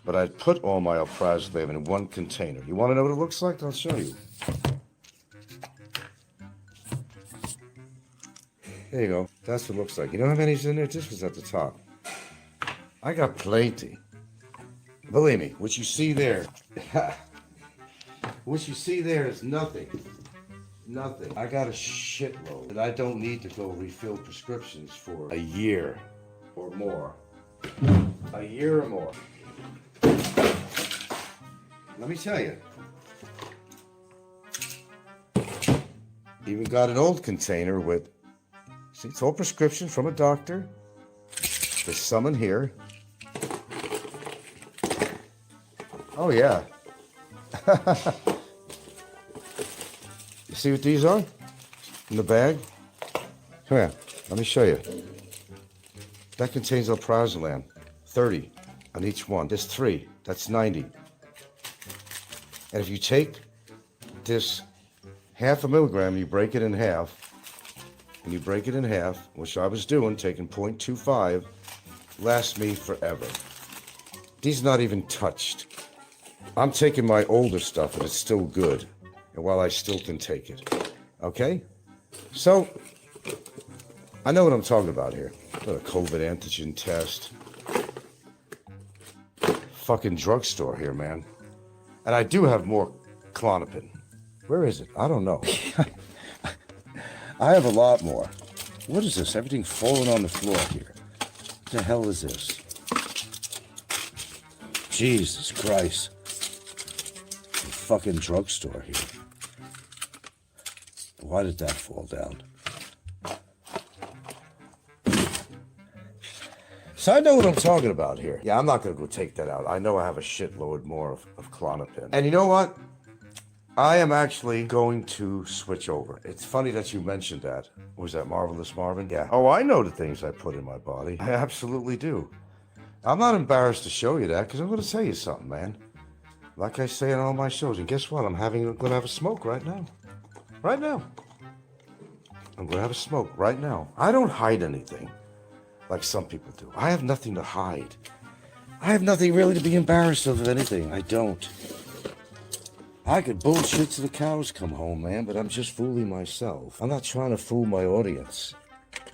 but I'd put all my alprazolam in one container. You want to know what it looks like? I'll show you. There you go. That's what it looks like. You know how many's in there? This was at the top. I got plenty. Believe me, what you see there, is nothing. Nothing. I got a shitload, and I don't need to go refill prescriptions for a year or more. A year or more. Let me tell you. Even got an old container with, see, it's all prescription from a doctor. There's some in here. Oh, yeah. You see what these are? In the bag? Come here. Let me show you. That contains alprazolam. 30 on each one. There's 3. That's 90. And if you take this 0.5 milligram, you break it in half, and you break it in half, which I was doing, taking 0.25, lasts me forever. These not even touched. I'm taking my older stuff, and it's still good, and while I still can take it. Okay? So, I know what I'm talking about here. Got a COVID antigen test. Fucking drugstore here, man. And I do have more Klonopin. Where is it? I don't know. I have a lot more. What is this? Everything falling on the floor here. What the hell is this? Jesus Christ. A fucking drugstore here. Why did that fall down? So I know what I'm talking about here. Yeah, I'm not going to go take that out. I know I have a shitload more of Klonopin. And you know what? I am actually going to switch over. It's funny that you mentioned that. Was that Marvelous Marvin? Yeah. Oh, I know the things I put in my body. I absolutely do. I'm not embarrassed to show you that because I'm going to tell you something, man. Like I say on all my shows. And guess what? I'm going to have a smoke right now. Right now. I'm going to have a smoke right now. I don't hide anything like some people do. I have nothing to hide. I have nothing really to be embarrassed of anything. I don't. I could bullshit till the cows come home, man, but I'm just fooling myself. I'm not trying to fool my audience.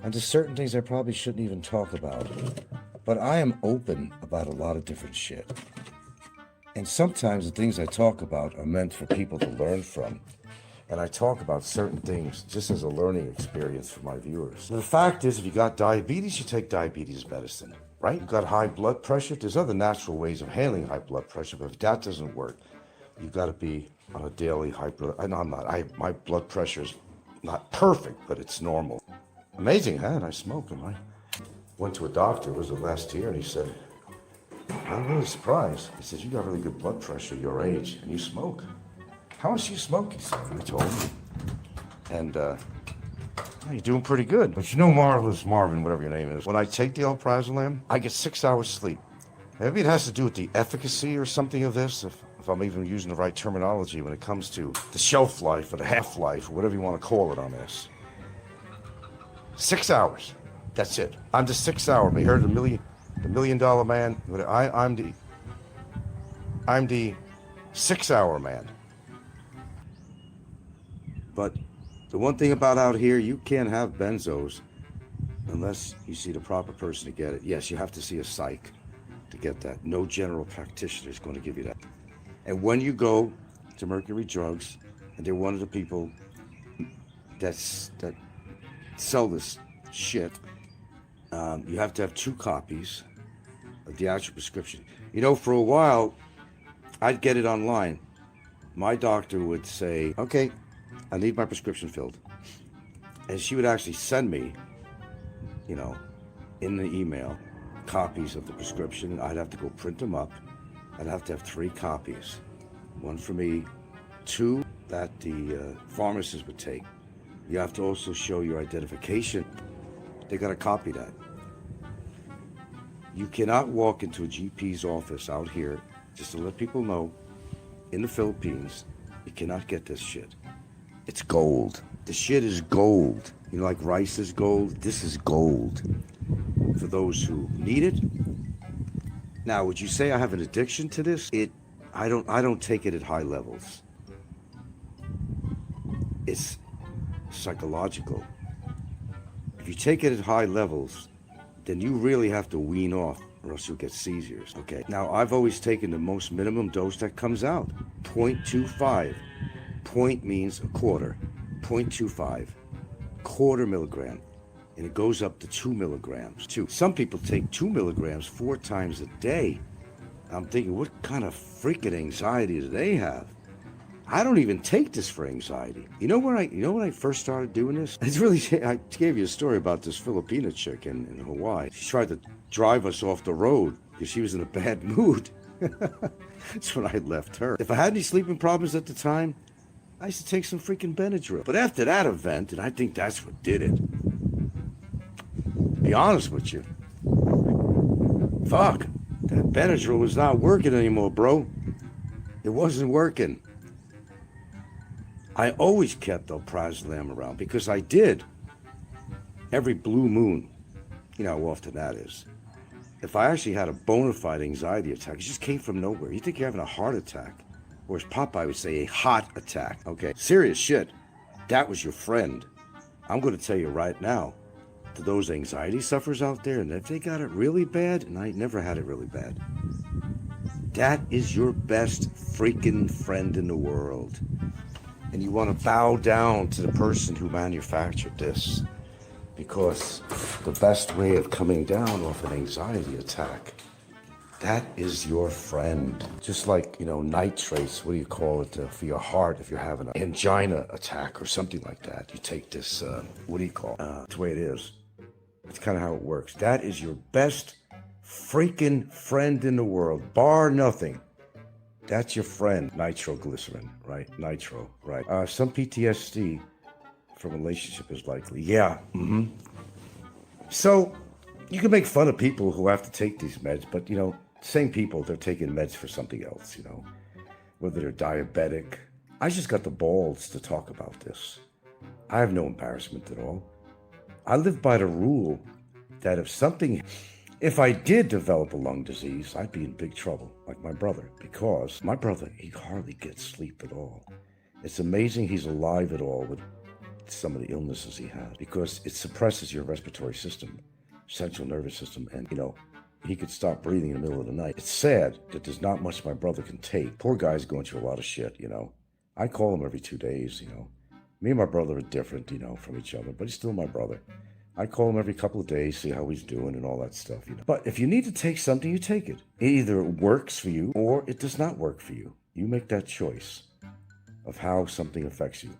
And there's certain things I probably shouldn't even talk about. But I am open about a lot of different shit. And sometimes the things I talk about are meant for people to learn from. And I talk about certain things just as a learning experience for my viewers. So the fact is, if you got diabetes, you take diabetes medicine, right? You got high blood pressure. There's other natural ways of handling high blood pressure, but if that doesn't work, you got to be on a daily high blood. I know I'm not. My blood pressure's not perfect, but it's normal. Amazing, huh? And I smoke, and I went to a doctor. It was last year, and he said, "I'm really surprised." He says, "You got really good blood pressure, your age, and you smoke. How much do you smoke?" He said. And I told him, and you're doing pretty good. But you know, Marvelous Marvin, whatever your name is, when I take the alprazolam, I get 6 hours sleep. Maybe it has to do with the efficacy or something of this, if I'm even using the right terminology when it comes to the shelf life or the half-life or whatever you want to call it on this. 6 hours. That's it. I'm the 6 hour man. You heard the million dollar man? I'm the 6 hour man. But the one thing about out here, you can't have benzos unless you see the proper person to get it. Yes, you have to see a psych to get that. No general practitioner is going to give you that. And when you go to Mercury Drugs, and they're one of the people that sell this shit, you have to have 2 copies of the actual prescription. You know, for a while, I'd get it online. My doctor would say, "Okay, I need my prescription filled." And she would actually send me, you know, in the email, copies of the prescription. I'd have to go print them up. I'd have to have 3 copies. 1 for me, 2 that the pharmacist would take. You have to also show your identification. They got to copy that. You cannot walk into a GP's office out here, just to let people know, in the Philippines, you cannot get this shit. It's gold. The shit is gold. You know, like rice is gold? This is gold. For those who need it. Now, would you say I have an addiction to this? I don't take it at high levels. It's psychological. If you take it at high levels, then you really have to wean off or else you'll get seizures. Okay. Now, I've always taken the most minimum dose that comes out. 0.25. Point means a quarter. 0.25. Quarter milligram. And it goes up to 2 milligrams. Some people take 2 milligrams 4 times a day. I'm thinking, what kind of freaking anxiety do they have? I don't even take this for anxiety. You know when I first started doing this? It's really, I gave you a story about this Filipina chick in Hawaii. She tried to drive us off the road because she was in a bad mood. That's when I left her. If I had any sleeping problems at the time, I used to take some freaking Benadryl. But after that event, and I think that's what did it, be honest with you, fuck, that Benadryl was not working anymore, bro. It wasn't working. I always kept alprazolam around because I did. Every blue moon, you know how often that is. If I actually had a bona fide anxiety attack, it just came from nowhere. You think you're having a heart attack, or as Popeye would say, a hot attack. Okay, serious shit. That was your friend. I'm going to tell you right now, to those anxiety sufferers out there, and if they got it really bad, and I never had it really bad, that is your best freaking friend in the world. And you want to bow down to the person who manufactured this, because the best way of coming down off an anxiety attack That is your friend. Just like, nitrates, what do you call it, for your heart if you're having an angina attack or something like that. You take this, what do you call it? It's the way it is. It's kind of how it works. That is your best freaking friend in the world, bar nothing. That's your friend. Nitroglycerin, right? Nitro, right? Some PTSD from a relationship is likely. Yeah. So you can make fun of people who have to take these meds, but same people, they're taking meds for something else, whether they're diabetic. I just got the balls to talk about this. I have no embarrassment at all. I live by the rule that if I did develop a lung disease, I'd be in big trouble, like my brother, because my brother, he hardly gets sleep at all. It's amazing he's alive at all with some of the illnesses he has, because it suppresses your respiratory system, central nervous system, and, he could stop breathing in the middle of the night. It's sad that there's not much my brother can take. Poor guy's going through a lot of shit, I call him every 2 days, Me and my brother are different, from each other, but he's still my brother. I call him every couple of days, see how he's doing and all that stuff, But if you need to take something, you take it. It either works for you or it does not work for you. You make that choice of how something affects you,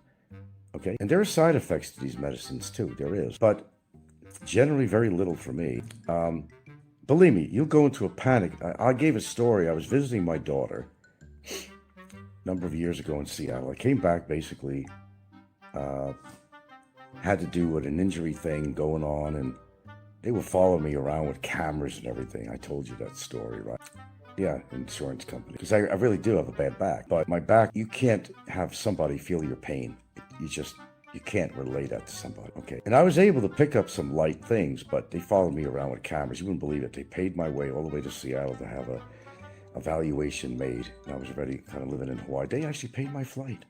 okay? And there are side effects to these medicines too, there is, but generally very little for me. Believe me, you'll go into a panic. I gave a story. I was visiting my daughter a number of years ago in Seattle. I came back basically, had to do with an injury thing going on, and they were following me around with cameras and everything. I told you that story, right? Yeah, insurance company. Because I really do have a bad back. But my back, you can't have somebody feel your pain. You can't relay that to somebody. Okay. And I was able to pick up some light things, but they followed me around with cameras. You wouldn't believe it. They paid my way all the way to Seattle to have a evaluation made. And I was already kind of living in Hawaii. They actually paid my flight.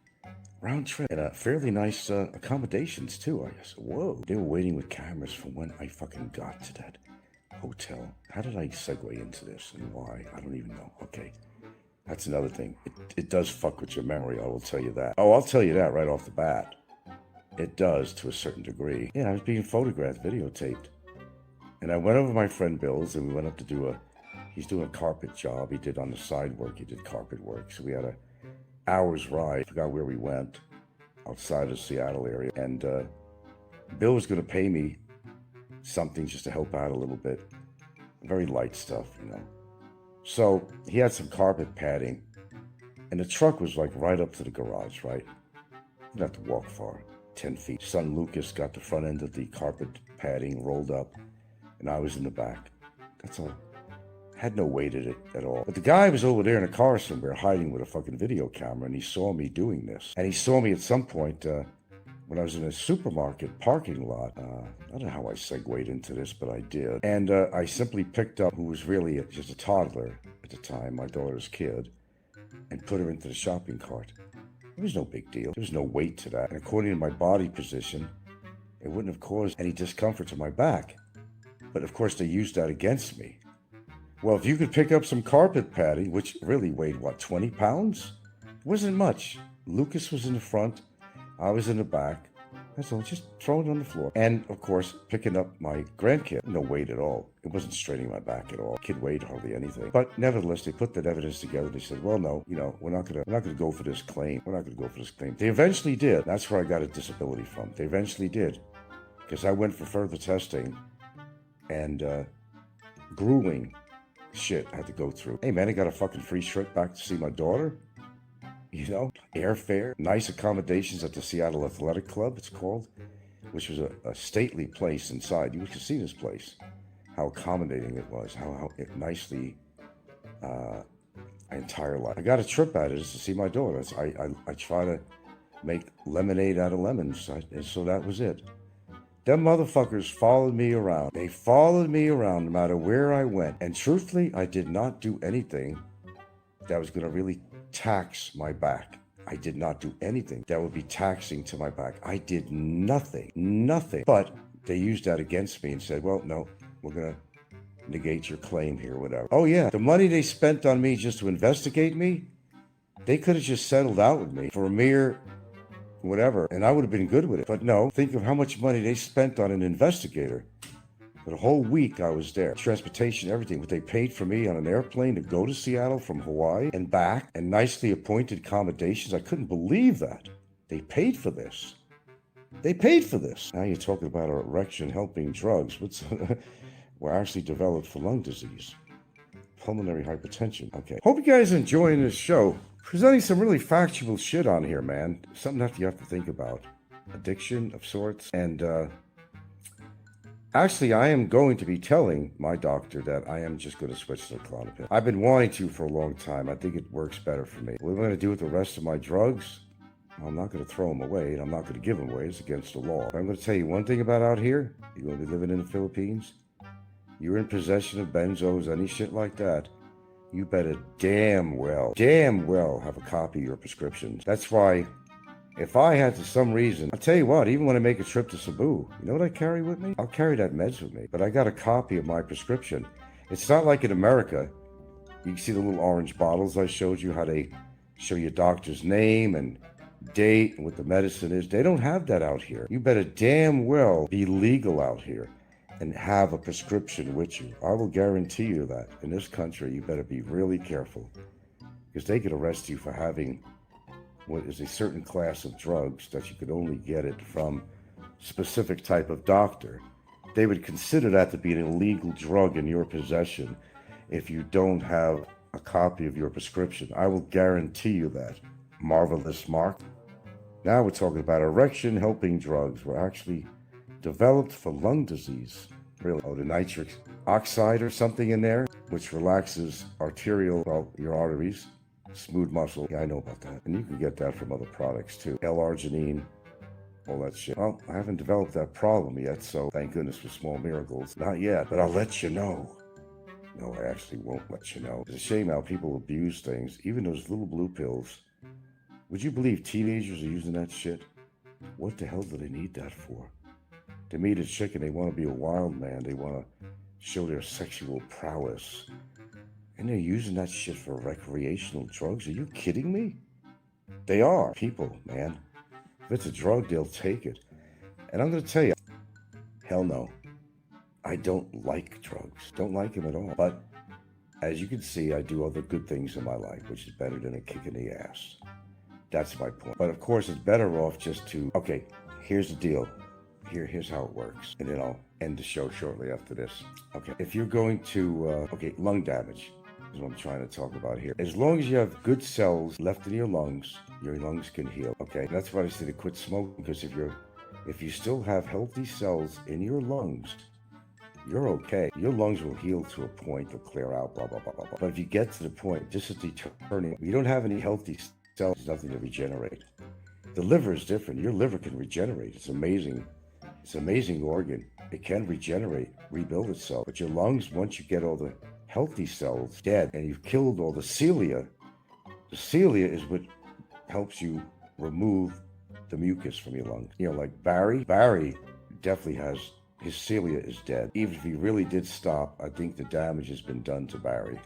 Round trip. And fairly nice accommodations too. I guess. Whoa. They were waiting with cameras from when I fucking got to that hotel. How did I segue into this and why? I don't even know. Okay. That's another thing. It does fuck with your memory. I will tell you that. Oh, I'll tell you that right off the bat. It does to a certain degree. Yeah, I was being photographed, videotaped. And I went over to my friend Bill's and we went up to he's doing a carpet job. He did on the side work, he did carpet work. So we had a hour's ride. I forgot where we went, outside of the Seattle area. And Bill was going to pay me something just to help out a little bit. Very light stuff, So he had some carpet padding. And the truck was like right up to the garage, right? You don't have to walk far. 10 feet. Son Lucas got the front end of the carpet padding rolled up, and I was in the back. That's all. Had no weight in it at all. But the guy was over there in a car somewhere hiding with a fucking video camera, and he saw me doing this. And he saw me at some point when I was in a supermarket parking lot. I don't know how I segued into this, but I did. And I simply picked up who was really just a toddler at the time, my daughter's kid, and put her into the shopping cart. It was no big deal. There was no weight to that. And according to my body position, it wouldn't have caused any discomfort to my back. But of course, they used that against me. Well, if you could pick up some carpet padding, which really weighed, 20 pounds? It wasn't much. Lucas was in the front. I was in the back. That's all, just throwing it on the floor. And, of course, picking up my grandkid. No weight at all. It wasn't straining my back at all. Kid weighed hardly anything. But nevertheless, they put that evidence together. They said, well, no, we're not gonna go for this claim. We're not gonna go for this claim. They eventually did. That's where I got a disability from. They eventually did. Because I went for further testing and grueling shit I had to go through. Hey, man, I got a fucking free trip back to see my daughter. Airfare, nice accommodations at the Seattle Athletic Club, it's called, which was a stately place inside. You could see this place, how accommodating it was, how it nicely, my entire life. I got a trip out of it just to see my daughter. I try to make lemonade out of lemons, and so that was it. Them motherfuckers followed me around. They followed me around no matter where I went. And truthfully, I did not do anything that was going to really tax my back. I did not do anything that would be taxing to my back. I did nothing. But they used that against me and said, well, no, we're going to negate your claim here, whatever. Oh yeah, the money they spent on me just to investigate me, they could have just settled out with me for a mere whatever, and I would have been good with it. But no, think of how much money they spent on an investigator. For the whole week I was there. Transportation, everything. But they paid for me on an airplane to go to Seattle from Hawaii and back, and nicely appointed accommodations. I couldn't believe that. They paid for this. They paid for this. Now you're talking about our erection helping drugs, which were actually developed for lung disease. Pulmonary hypertension. Okay. Hope you guys are enjoying this show. Presenting some really factual shit on here, man. Something that you have to think about. Addiction of sorts. And, actually, I am going to be telling my doctor that I am just going to switch to the Klonopin. I've been wanting to for a long time. I think it works better for me. What am I going to do with the rest of my drugs? I'm not going to throw them away, and I'm not going to give them away. It's against the law. But I'm going to tell you one thing about out here. You're going to be living in the Philippines. You're in possession of benzos, any shit like that. You better damn well have a copy of your prescriptions. That's why, if I had to some reason, I'll tell you what, even when I make a trip to Cebu, you know what I carry with me? I'll carry that meds with me. But I got a copy of my prescription. It's not like in America. You can see the little orange bottles I showed you, how they show your doctor's name and date and what the medicine is. They don't have that out here. You better damn well be legal out here and have a prescription with you. I will guarantee you that in this country, you better be really careful, because they could arrest you for having what is a certain class of drugs that you could only get it from specific type of doctor. They would consider that to be an illegal drug in your possession if you don't have a copy of your prescription. I will guarantee you that. Marvelous, Mark. Now we're talking about erection helping drugs. Were actually developed for lung disease. Really? Oh, the nitric oxide or something in there, which relaxes your arteries, smooth muscle. Yeah, I know about that. And you can get that from other products too. L-arginine, all that shit. Well, I haven't developed that problem yet, so thank goodness for small miracles. Not yet, but I'll let you know. No, I actually won't let you know. It's a shame how people abuse things, even those little blue pills. Would you believe teenagers are using that shit? What the hell do they need that for? To meet a chick and they want to be a wild man. They want to show their sexual prowess. And they're using that shit for recreational drugs? Are you kidding me? They are. People, man. If it's a drug, they'll take it. And I'm going to tell you, hell no. I don't like drugs. Don't like them at all. But as you can see, I do other good things in my life, which is better than a kick in the ass. That's my point. But of course, it's better off just to, okay, here's the deal. Here's how it works. And then I'll end the show shortly after this. Okay, if you're going to, lung damage is what I'm trying to talk about here. As long as you have good cells left in your lungs can heal. Okay, that's why I say to quit smoking, because if you still have healthy cells in your lungs, you're okay. Your lungs will heal to a point, they'll clear out, blah, blah, blah, blah, blah. But if you get to the point, this is the turning. If you don't have any healthy cells, there's nothing to regenerate. The liver is different. Your liver can regenerate. It's amazing. It's an amazing organ. It can regenerate, rebuild itself. But your lungs, once you get all the healthy cells dead and you've killed all the cilia is what helps you remove the mucus from your lungs. You know, like Barry definitely has, his cilia is dead. Even if he really did stop, I think the damage has been done to Barry.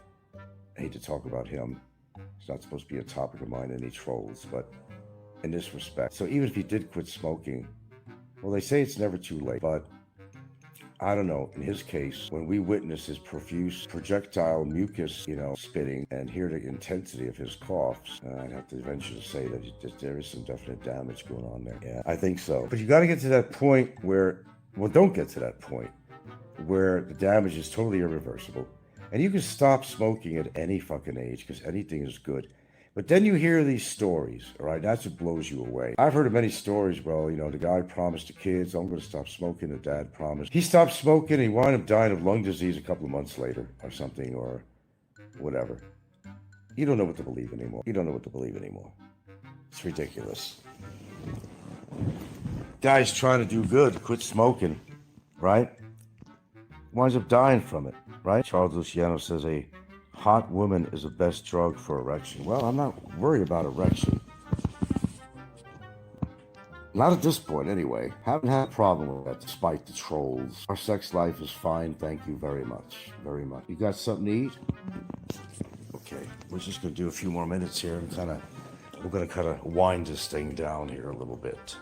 I hate to talk about him. It's not supposed to be a topic of mine, any trolls, but in this respect. So even if he did quit smoking, well, they say it's never too late, but I don't know. In his case, when we witness his profuse projectile mucus, spitting, and hear the intensity of his coughs, I'd have to venture to say that there is some definite damage going on there. Yeah, I think so. But you got to get to that point where, don't get to that point where the damage is totally irreversible. And you can stop smoking at any fucking age, because anything is good. But then you hear these stories, all right? That's what blows you away. I've heard of many stories, well, the guy promised the kids, I'm going to stop smoking, the dad promised. He stopped smoking, and he wound up dying of lung disease a couple of months later, or something, or whatever. You don't know what to believe anymore. It's ridiculous. Guy's trying to do good, quit smoking, right? Winds up dying from it, right? Charles Luciano says a hot woman is the best drug for erection. Well, I'm not worried about erection. Not at this point, anyway. Haven't had a problem with that, despite the trolls. Our sex life is fine, thank you very much. Very much. You got something to eat? Okay, we're just going to do a few more minutes here and we're going to kind of wind this thing down here a little bit.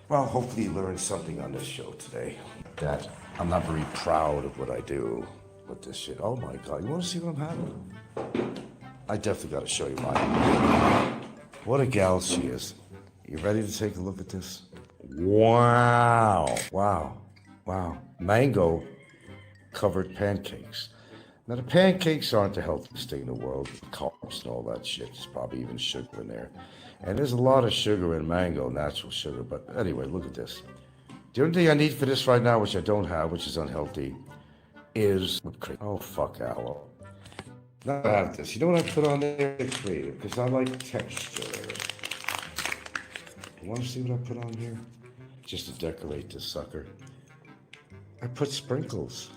Well, hopefully you learned something on this show today. That I'm not very proud of what I do with this shit. Oh my God, you wanna see what I'm having? I definitely gotta show you mine. What a gal she is. You ready to take a look at this? Wow, wow, wow. Mango covered pancakes. Now the pancakes aren't the healthiest thing in the world, with carbs and all that shit. There's probably even sugar in there. And there's a lot of sugar in mango, natural sugar. But anyway, look at this. The only thing I need for this right now, which I don't have, which is unhealthy, is whipped cream. Oh, fuck aloe. Now I have this. You know what I put on there? Creative, because I like texture. You want to see what I put on here? Just to decorate this sucker. I put sprinkles.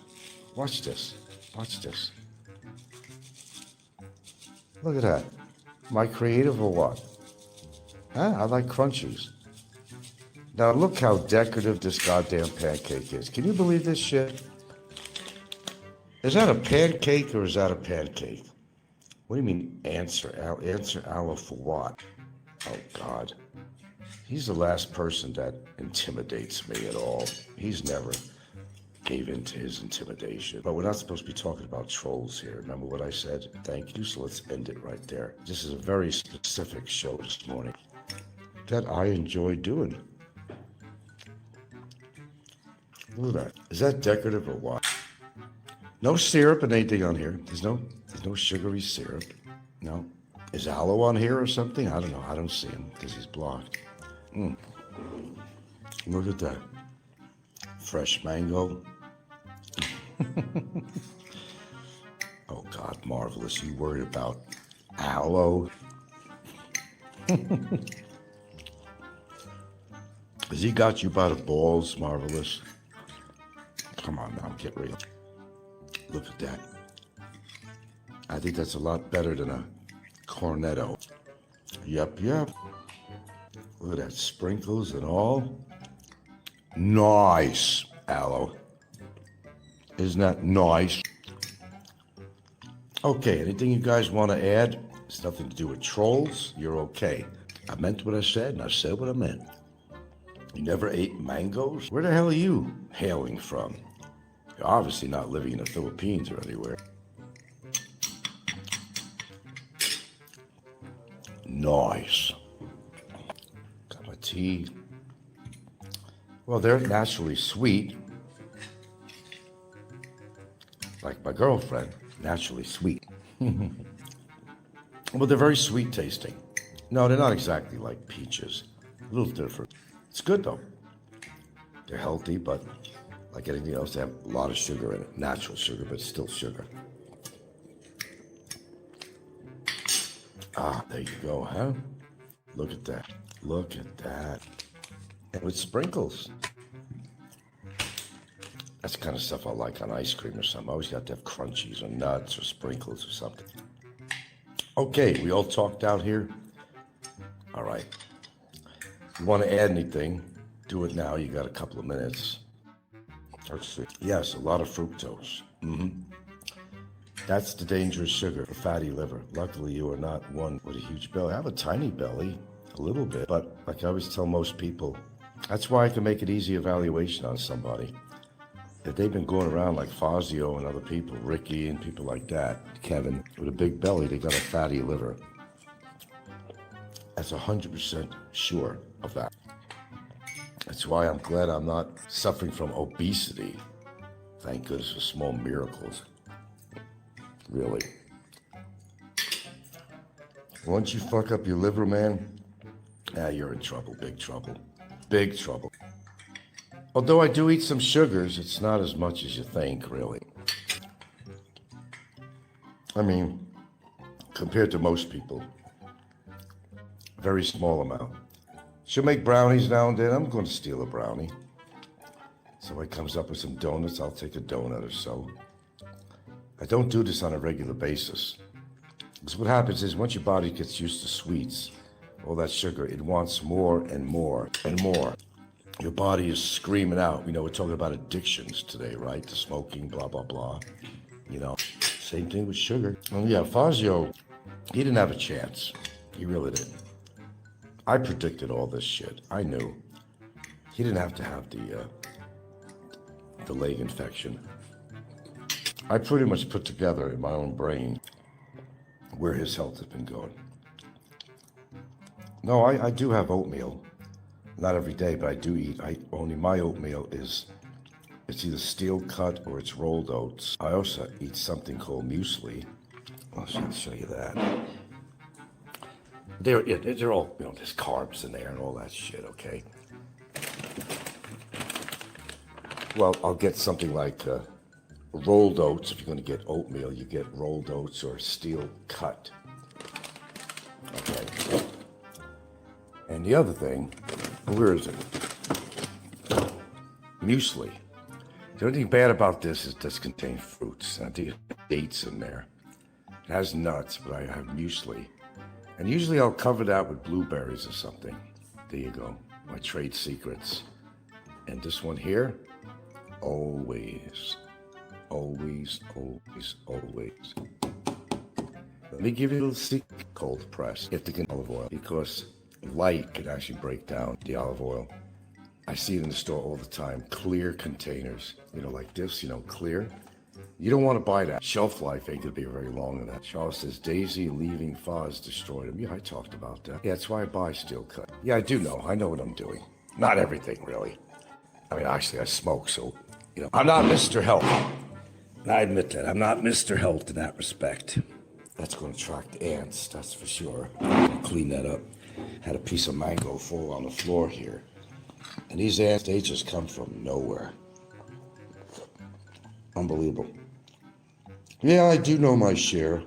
Watch this. Watch this. Look at that. Am I creative or what? Huh? I like crunchies. Now look how decorative this goddamn pancake is. Can you believe this shit? Is that a pancake or is that a pancake? What do you mean answer aloe for what? Oh God. He's the last person that intimidates me at all. He's never gave in to his intimidation. But we're not supposed to be talking about trolls here. Remember what I said? Thank you. So let's end it right there. This is a very specific show this morning that I enjoy doing. Look at that. Is that decorative or what? No syrup and anything on here. There's no sugary syrup. No. Is aloe on here or something? I don't know. I don't see him because he's blocked. Look at that. Fresh mango. Oh God, marvelous. You worried about aloe? Has he got you by the balls, marvelous? Come on now, get real. Look at that. I think that's a lot better than a cornetto. Yep. Look at that, sprinkles and all. Nice, aloe. Isn't that nice? Okay, anything you guys want to add? It's nothing to do with trolls. You're okay. I meant what I said, and I said what I meant. You never ate mangoes? Where the hell are you hailing from? You're obviously not living in the Philippines or anywhere. Nice. Cup of tea. Well, they're naturally sweet. Like my girlfriend, naturally sweet. Well, they're very sweet tasting. No, they're not exactly like peaches. A little different. It's good though. They're healthy, but like anything else, they have a lot of sugar in it. Natural sugar, but still sugar. Ah, there you go, huh? Look at that. Look at that. And with sprinkles. That's the kind of stuff I like on ice cream or something. I always got to have crunchies or nuts or sprinkles or something. Okay, we all talked out here? All right. If you want to add anything, do it now. You got a couple of minutes. Let's see. Yes, a lot of fructose. That's the dangerous sugar for fatty liver. Luckily, you are not one with a huge belly. I have a tiny belly, a little bit, but like I always tell most people, that's why I can make an easy evaluation on somebody. If they've been going around like Fazio and other people, Ricky and people like that, Kevin, with a big belly, they got a fatty liver. That's 100% sure of that. That's why I'm glad I'm not suffering from obesity. Thank goodness for small miracles. Really. Once you fuck up your liver, man, you're in trouble, big trouble. Big trouble. Although I do eat some sugars, it's not as much as you think, really. I mean, compared to most people, very small amount. She'll make brownies now and then. I'm going to steal a brownie. Somebody comes up with some donuts, I'll take a donut or so. I don't do this on a regular basis. Because what happens is once your body gets used to sweets, all that sugar, it wants more and more and more. Your body is screaming out. You know, we're talking about addictions today, right? The smoking, blah, blah, blah. You know, same thing with sugar. Oh yeah, Fazio, he didn't have a chance. He really didn't. I predicted all this shit. I knew. He didn't have to have the leg infection. I pretty much put together in my own brain where his health has been going. No, I do have oatmeal. Not every day, but I do eat. Only my oatmeal it's either steel cut or it's rolled oats. I also eat something called muesli. I'll show you that. They're all, there's carbs in there and all that shit, okay? Well, I'll get something like rolled oats. If you're going to get oatmeal, you get rolled oats or steel cut. Okay. And the other thing, where is it? Muesli. The only thing bad about this is it does contain fruits. I think it has dates in there. It has nuts, but I have muesli. And usually I'll cover that with blueberries or something. There you go. My trade secrets. And this one here, always. Let me give you a little secret, cold press. Get the olive oil because light can actually break down the olive oil. I see it in the store all the time. Clear containers, like this, clear. You don't want to buy that. Shelf life ain't gonna be very long in that. Charles says, Daisy leaving Foz destroyed him. Yeah, I talked about that. Yeah, that's why I buy steel cut. Yeah, I do know. I know what I'm doing. Not everything, really. I mean, actually, I smoke, so, I'm not Mr. Health. I admit that. I'm not Mr. Health in that respect. That's going to attract ants, that's for sure. I'll clean that up. Had a piece of mango fall on the floor here. And these ants, they just come from nowhere. Unbelievable. Yeah, I do know my share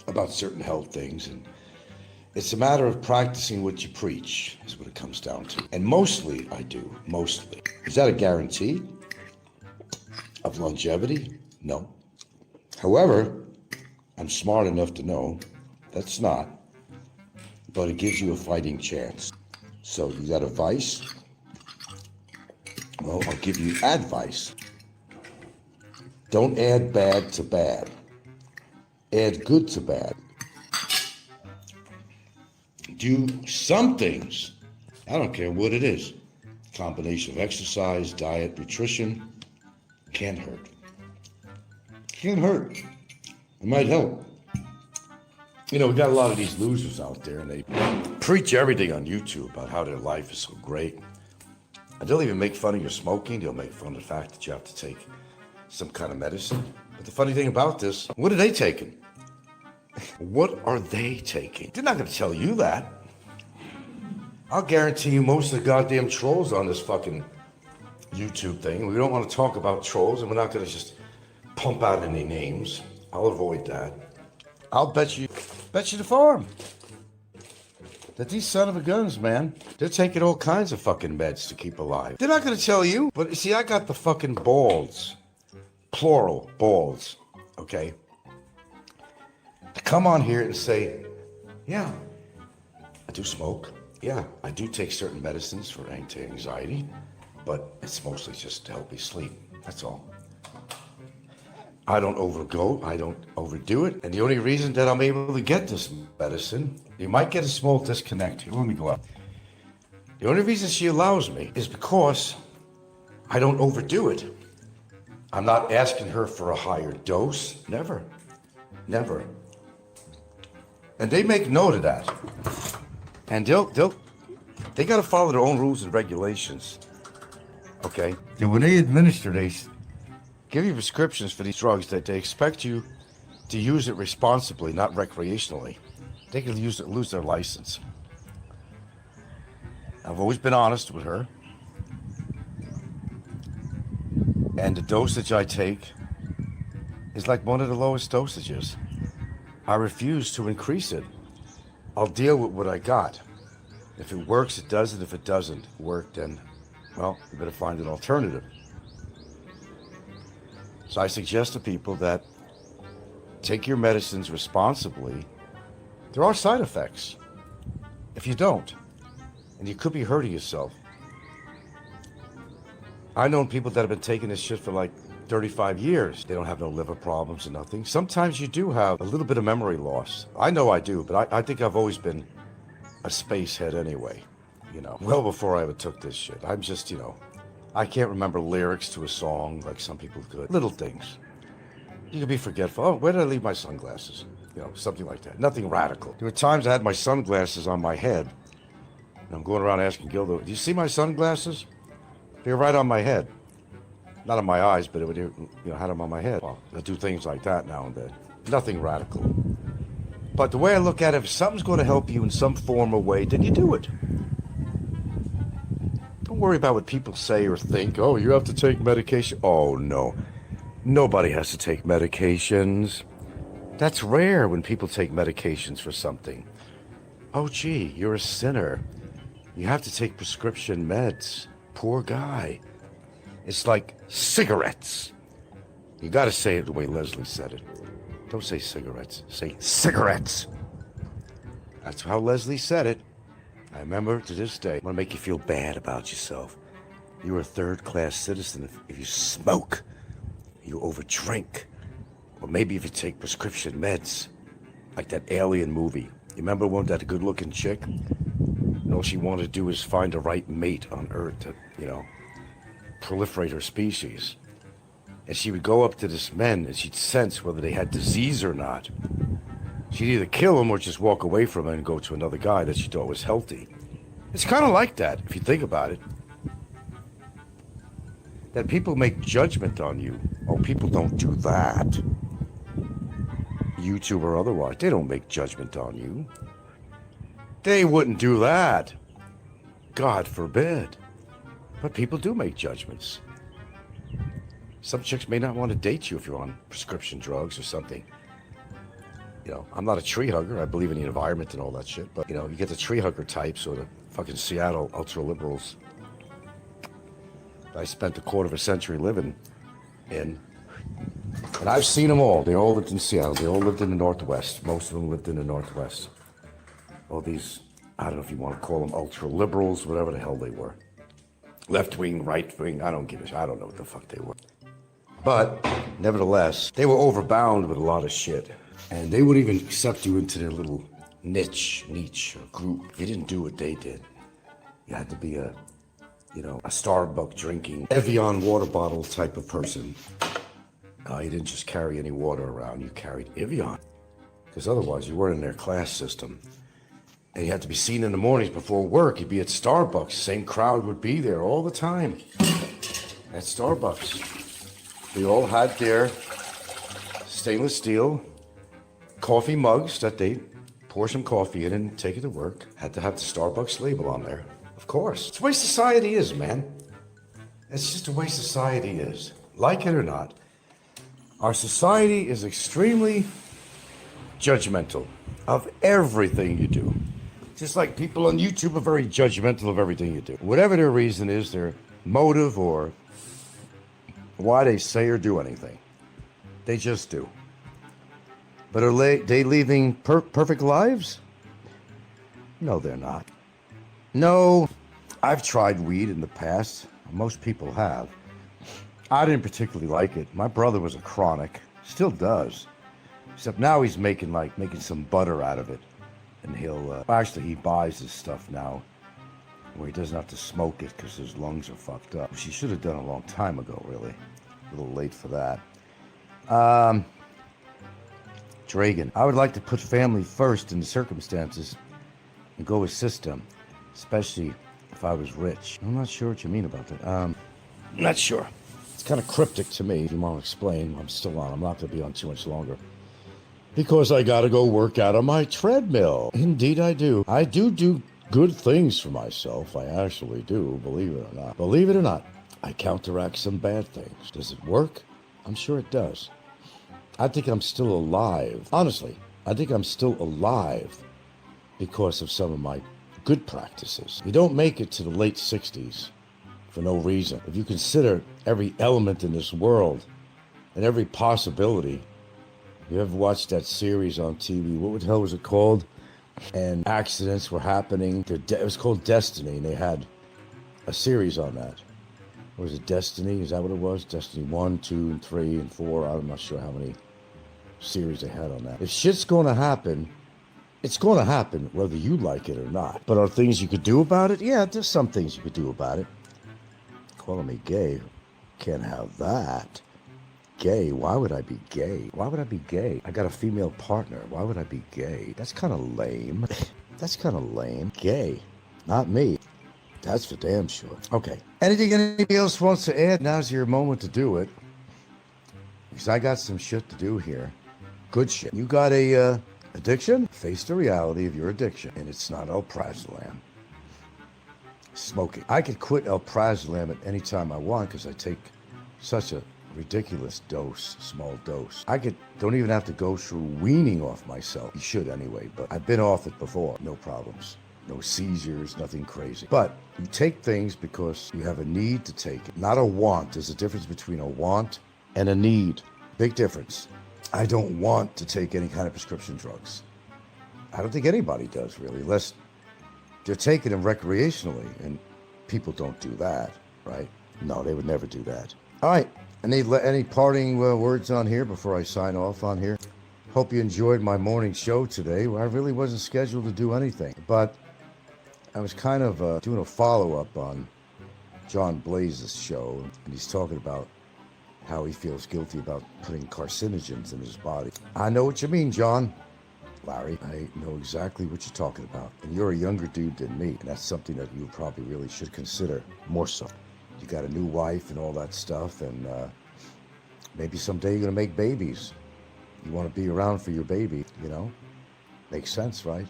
about certain health things, and it's a matter of practicing what you preach, is what it comes down to. And mostly, I do. Mostly. Is that a guarantee of longevity? No. However, I'm smart enough to know that's not, but it gives you a fighting chance. So you got advice? Well, I'll give you advice. Don't add bad to bad. Add good to bad. Do some things. I don't care what it is. Combination of exercise, diet, nutrition. Can't hurt. Can't hurt. It might help. We got a lot of these losers out there, and they preach everything on YouTube about how their life is so great. And they'll even make fun of your smoking. They'll make fun of the fact that you have to take some kind of medicine. But the funny thing about this, what are they taking? What are they taking? They're not going to tell you that. I'll guarantee you most of the goddamn trolls on this fucking YouTube thing. We don't want to talk about trolls, and we're not going to just pump out any names. I'll avoid that. I'll bet you the farm that these son of a guns, man, they're taking all kinds of fucking meds to keep alive. They're not going to tell you, but see, I got the fucking balls, plural balls, okay, to come on here and say, yeah, I do smoke. Yeah, I do take certain medicines for anti-anxiety, but it's mostly just to help me sleep. That's all. I don't overgo, I don't overdo it. And the only reason that I'm able to get this medicine, you might get a small disconnect here. Let me go up. The only reason she allows me is because I don't overdo it. I'm not asking her for a higher dose. Never. Never. And they make note of that. And they got to follow their own rules and regulations. Okay? And when they administer, they give you prescriptions for these drugs that they expect you to use it responsibly, not recreationally. They can lose their license. I've always been honest with her. And the dosage I take is like one of the lowest dosages. I refuse to increase it. I'll deal with what I got. If it works, it does it. If it doesn't work, then, well, you better find an alternative. So I suggest to people that take your medicines responsibly. There are side effects if you don't, and you could be hurting yourself. I've known people that have been taking this shit for like 35 years. They don't have no liver problems or nothing. Sometimes you do have a little bit of memory loss. I know I do, but I think I've always been a space head anyway, well before I ever took this shit. I'm just, I can't remember lyrics to a song like some people could. Little things. You can be forgetful. Oh, where did I leave my sunglasses? You know, something like that. Nothing radical. There were times I had my sunglasses on my head. And I'm going around asking Gilda, do you see my sunglasses? They're right on my head. Not on my eyes, but it would, had them on my head. Well, I do things like that now and then. Nothing radical. But the way I look at it, if something's going to help you in some form or way, then you do it. Don't worry about what people say or think. Oh, you have to take medication. Oh, no. Nobody has to take medications. That's rare when people take medications for something. Oh, gee, you're a sinner. You have to take prescription meds. Poor guy. It's like cigarettes. You got to say it the way Leslie said it. Don't say cigarettes. Say cigarettes. That's how Leslie said it. I remember to this day. I want to make you feel bad about yourself. You're a third-class citizen if you smoke, you overdrink, or maybe if you take prescription meds, like that Alien movie. You remember one, that good-looking chick? And all she wanted to do is find the right mate on Earth to, proliferate her species. And she would go up to this men and she'd sense whether they had disease or not. She'd either kill him or just walk away from him and go to another guy that she thought was healthy. It's kind of like that, if you think about it. That people make judgment on you. Oh, people don't do that. YouTube or otherwise, they don't make judgment on you. They wouldn't do that. God forbid. But people do make judgments. Some chicks may not want to date you if you're on prescription drugs or something. I'm not a tree hugger. I believe in the environment and all that shit. But, you get the tree hugger types or the fucking Seattle ultra-liberals I spent a quarter of a century living in. And I've seen them all. They all lived in Seattle. They all lived in the Northwest. Most of them lived in the Northwest. All these, I don't know if you want to call them ultra-liberals, whatever the hell they were. Left-wing, right-wing, I don't give a shit. I don't know what the fuck they were. But, nevertheless, they were overbound with a lot of shit. And they wouldn't even accept you into their little niche or group. You didn't do what they did. You had to be a Starbucks drinking Evian water bottle type of person. You didn't just carry any water around, you carried Evian. Because otherwise you weren't in their class system. And you had to be seen in the mornings before work. You'd be at Starbucks. Same crowd would be there all the time. At Starbucks. They all had their stainless steel coffee mugs that they pour some coffee in and take it to work. Had to have the Starbucks label on there. Of course. It's the way society is, man. It's just the way society is. Like it or not. Our society is extremely judgmental of everything you do. Just like people on YouTube are very judgmental of everything you do. Whatever their reason is, their motive or why they say or do anything. They just do. But are they living perfect lives? No, they're not. No, I've tried weed in the past. Most people have. I didn't particularly like it. My brother was a chronic. Still does. Except now he's making some butter out of it. And he buys his stuff now where he doesn't have to smoke it because his lungs are fucked up. Which he should have done a long time ago, really. A little late for that. Dragon. I would like to put family first in the circumstances and go with system, especially if I was rich. I'm not sure what you mean about that. I'm not sure. It's kind of cryptic to me. If you want to explain, I'm still on. I'm not going to be on too much longer. Because I got to go work out on my treadmill. Indeed I do. I do good things for myself. I actually do, believe it or not. Believe it or not, I counteract some bad things. Does it work? I'm sure it does. I think I'm still alive. Honestly, I think I'm still alive because of some of my good practices. You don't make it to the late 60s for no reason. If you consider every element in this world and every possibility. You ever watched that series on TV? What the hell was it called? And accidents were happening. It was called Destiny, and they had a series on that. Or was it Destiny? Is that what it was? Destiny 1, 2, and 3, and 4. I'm not sure how many series they had on that. If shit's going to happen, it's going to happen whether you like it or not. But are things you could do about it? Yeah, there's some things you could do about it. Of Calling me gay? Can't have that. Gay? Why would I be gay? Why would I be gay? I got a female partner. Why would I be gay? That's kind of lame. That's kind of lame. Gay. Not me. That's for damn sure. Okay. Anything anybody else wants to add? Now's your moment to do it. Because I got some shit to do here. Good shit. You got a addiction? Face the reality of your addiction. And it's not alprazolam. Smoking. I could quit alprazolam at any time I want because I take such a ridiculous dose, small dose. Don't even have to go through weaning off myself. You should anyway, but I've been off it before. No problems. No seizures, nothing crazy. But you take things because you have a need to take it, not a want. There's a difference between a want and a need. Big difference. I don't want to take any kind of prescription drugs. I don't think anybody does, really, unless they're taking them recreationally, and people don't do that, right? No, they would never do that. All right. Any parting words on here before I sign off on here? Hope you enjoyed my morning show today. I really wasn't scheduled to do anything, but I was kind of doing a follow-up on John Blaze's show, and he's talking about how he feels guilty about putting carcinogens in his body. I know what you mean, John. Larry, I know exactly what you're talking about. And you're a younger dude than me, and that's something that you probably really should consider more so. You got a new wife and all that stuff, and maybe someday you're going to make babies. You want to be around for your baby, you know? Makes sense, right?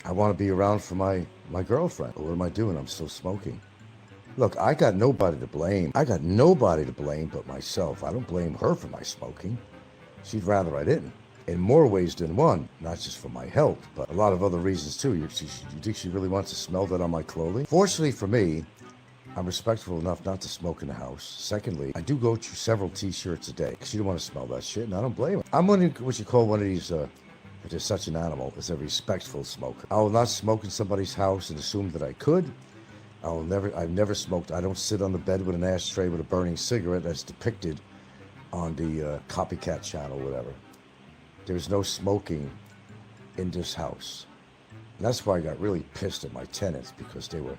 I want to be around for my girlfriend. But what am I doing? I'm still smoking. Look, I got nobody to blame. I got nobody to blame but myself. I don't blame her for my smoking. She'd rather I didn't. In more ways than one, not just for my health, but a lot of other reasons too. You think she really wants to smell that on my clothing? Fortunately for me, I'm respectful enough not to smoke in the house. Secondly, I do go through several t-shirts a day because she don't want to smell that shit, and I don't blame her. I'm what you call one of these, if there's such an animal, is a respectful smoker. I will not smoke in somebody's house and assume that I could. I've never smoked. I don't sit on the bed with an ashtray with a burning cigarette that's depicted on the Copycat channel, whatever. There's no smoking in this house. And that's why I got really pissed at my tenants, because they were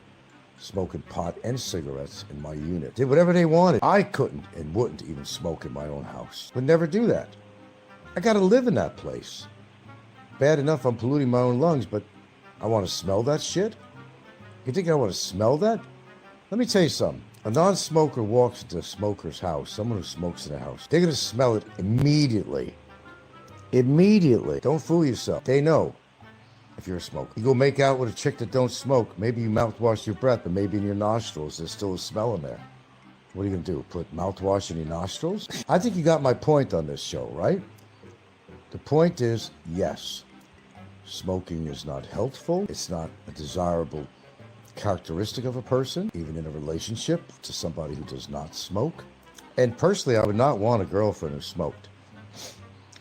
smoking pot and cigarettes in my unit. Did whatever they wanted. I couldn't and wouldn't even smoke in my own house. Would never do that. I gotta live in that place. Bad enough I'm polluting my own lungs, but I want to smell that shit? You think I want to smell that? Let me tell you something. A non-smoker walks into a smoker's house, someone who smokes in a house, they're gonna smell it immediately. Immediately. Don't fool yourself. They know if you're a smoker. You go make out with a chick that don't smoke. Maybe you mouthwash your breath, but maybe in your nostrils there's still a smell in there. What are you going to do? Put mouthwash in your nostrils? I think you got my point on this show, right? The point is, yes, smoking is not healthful. It's not a desirable characteristic of a person, even in a relationship, to somebody who does not smoke. And personally, I would not want a girlfriend who smoked.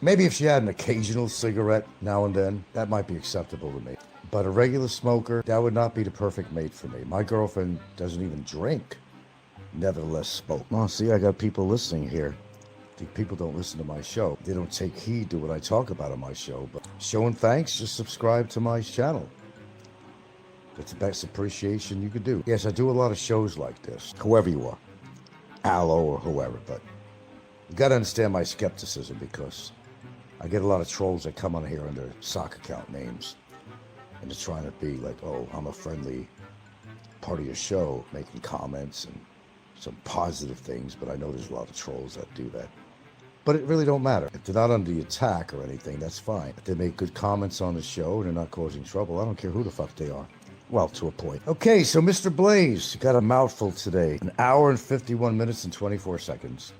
Maybe if she had an occasional cigarette now and then, that might be acceptable to me. But a regular smoker, that would not be the perfect mate for me. My girlfriend doesn't even drink, nevertheless smoke. Oh, see, I got people listening here. I think people don't listen to my show. They don't take heed to what I talk about on my show. But showing thanks, just subscribe to my channel. That's the best appreciation you could do. Yes, I do a lot of shows like this, whoever you are, Aloe or whoever, but you got to understand my skepticism, because I get a lot of trolls that come on here under sock account names, and they're trying to be like, oh, I'm a friendly part of your show, making comments and some positive things, but I know there's a lot of trolls that do that. But it really don't matter. If they're not under the attack or anything, that's fine. If they make good comments on the show and they're not causing trouble, I don't care who the fuck they are. Well, to a point. Okay, so Mr. Blaze got a mouthful today. 1 hour and 51 minutes and 24 seconds.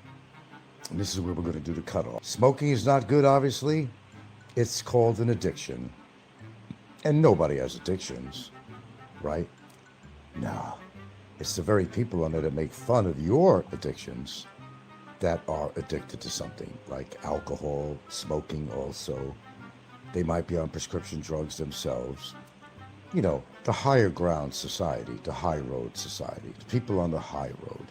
And this is where we're going to do the cutoff. Smoking is not good, obviously. It's called an addiction. And nobody has addictions, right? Nah. It's the very people on there that make fun of your addictions that are addicted to something, like alcohol, smoking also. They might be on prescription drugs themselves. You know, the higher ground society, the high road society. The people on the high road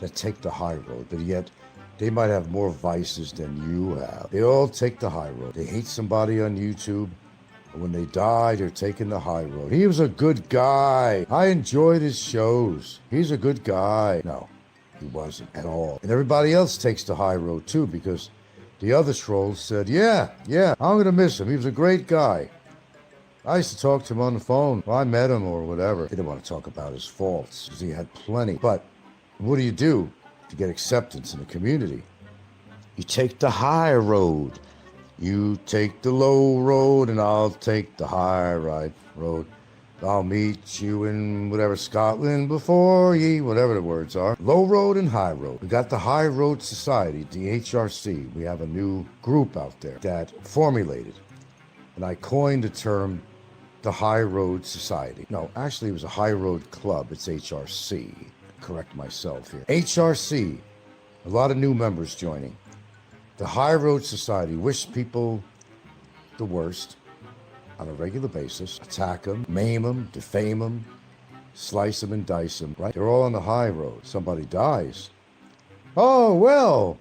that take the high road, but yet they might have more vices than you have. They all take the high road. They hate somebody on YouTube. When they die, they're taking the high road. He was a good guy. I enjoyed his shows. He's a good guy. No, he wasn't at all. And everybody else takes the high road too, because the other trolls said, yeah, I'm going to miss him. He was a great guy. I used to talk to him on the phone. Well, I met him or whatever. He didn't want to talk about his faults because he had plenty. But what do you do to get acceptance in the community? You take the high road. You take the low road and I'll take the high road. I'll meet you in whatever Scotland before ye, whatever the words are. Low road and high road. We got the High Road Society, the HRC. We have a new group out there that formulated, and I coined the term the High Road Society. No, actually it was a High Road Club. It's HRC. Correct myself here. HRC, a lot of new members joining. The High Road Society wish people the worst on a regular basis. Attack them, maim them, defame them, slice them and dice them, right? They're all on the high road. Somebody dies. Oh, well,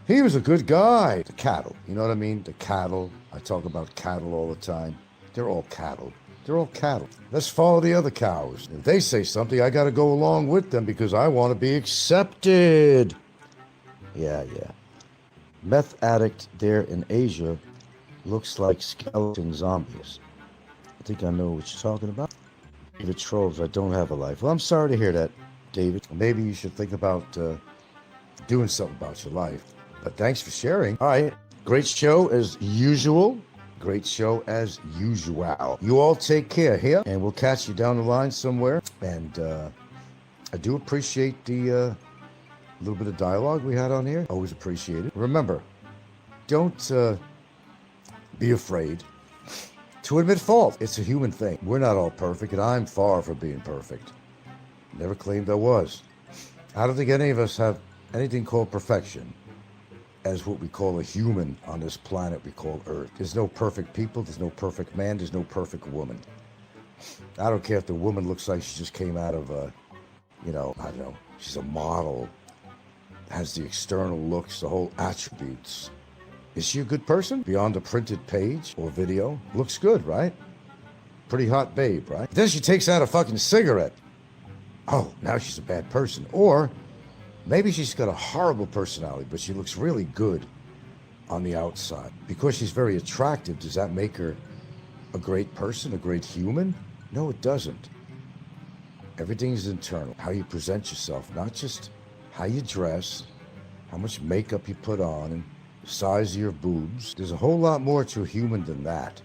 he was a good guy. The cattle, you know what I mean? The cattle. I talk about cattle all the time. They're all cattle. They're all cattle. Let's follow the other cows. If they say something, I got to go along with them because I want to be accepted. Yeah. Meth addict there in Asia looks like skeleton zombies. I think I know what you're talking about. David trolls, I don't have a life. Well, I'm sorry to hear that, David. Maybe you should think about doing something about your life. But thanks for sharing. All right. Great show as usual. Great show as usual. You all take care here, and we'll catch you down the line somewhere. And I do appreciate the little bit of dialogue we had on here. Always appreciate it. Remember, don't be afraid to admit fault. It's a human thing. We're not all perfect, and I'm far from being perfect. Never claimed I was. I don't think any of us have anything called perfection as what we call a human on this planet we call Earth. There's no perfect people. There's no perfect man. There's no perfect woman. I don't care if the woman looks like she just came out of a, I don't know, she's a model, has the external looks, the whole attributes. Is she a good person? Beyond a printed page or video? Looks good, right? Pretty hot babe, right? Then she takes out a fucking cigarette. Oh, now she's a bad person. Or maybe she's got a horrible personality, but she looks really good on the outside. Because she's very attractive, does that make her a great person, a great human? No, it doesn't. Everything's internal. How you present yourself, not just how you dress, how much makeup you put on, and the size of your boobs. There's a whole lot more to a human than that.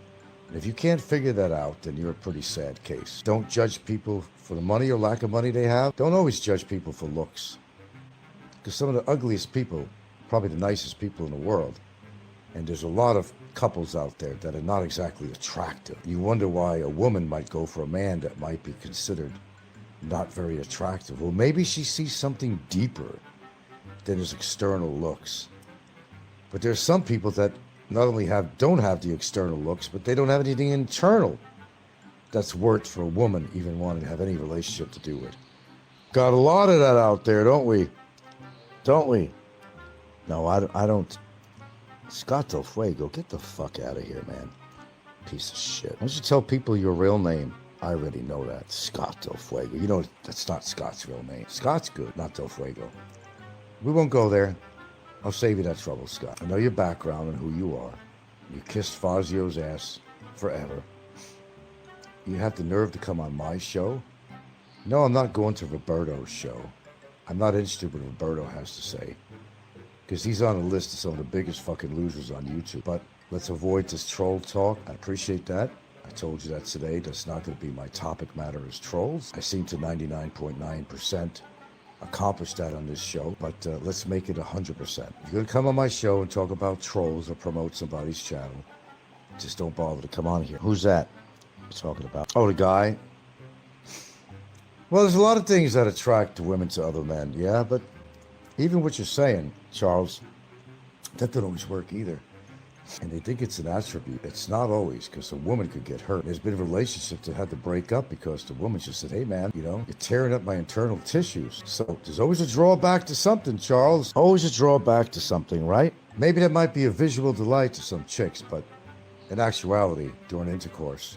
And if you can't figure that out, then you're a pretty sad case. Don't judge people for the money or lack of money they have. Don't always judge people for looks. Because some of the ugliest people, probably the nicest people in the world, and there's a lot of couples out there that are not exactly attractive. You wonder why a woman might go for a man that might be considered not very attractive. Well, maybe she sees something deeper than his external looks. But there's some people that not only don't have the external looks, but they don't have anything internal that's worth for a woman even wanting to have any relationship to do with. Got a lot of that out there, don't we? Don't we? No, I don't. Scott Del Fuego, get the fuck out of here, man. Piece of shit. Why don't you tell people your real name? I already know that. Scott Del Fuego. You know that's not Scott's real name. Scott's good, not Del Fuego. We won't go there. I'll save you that trouble, Scott. I know your background and who you are. You kissed Fazio's ass forever. You have the nerve to come on my show? No, I'm not going to Roberto's show. I'm not interested in what Roberto has to say. Because he's on a list of some of the biggest fucking losers on YouTube. But let's avoid this troll talk. I appreciate that. I told you that today. That's not going to be my topic matter as trolls. I seem to 99.9% accomplish that on this show, but let's make it 100%. If you're going to come on my show and talk about trolls or promote somebody's channel, just don't bother to come on here. Who's that you're talking about? Oh, the guy? Well, there's a lot of things that attract women to other men, yeah, but even what you're saying, Charles, that doesn't always work either. And they think it's an attribute. It's not always, because a woman could get hurt. There's been relationships that had to break up because the woman just said, hey man, you're tearing up my internal tissues. So there's always a drawback to something, Charles. Always a drawback to something, right? Maybe that might be a visual delight to some chicks, but in actuality, during intercourse,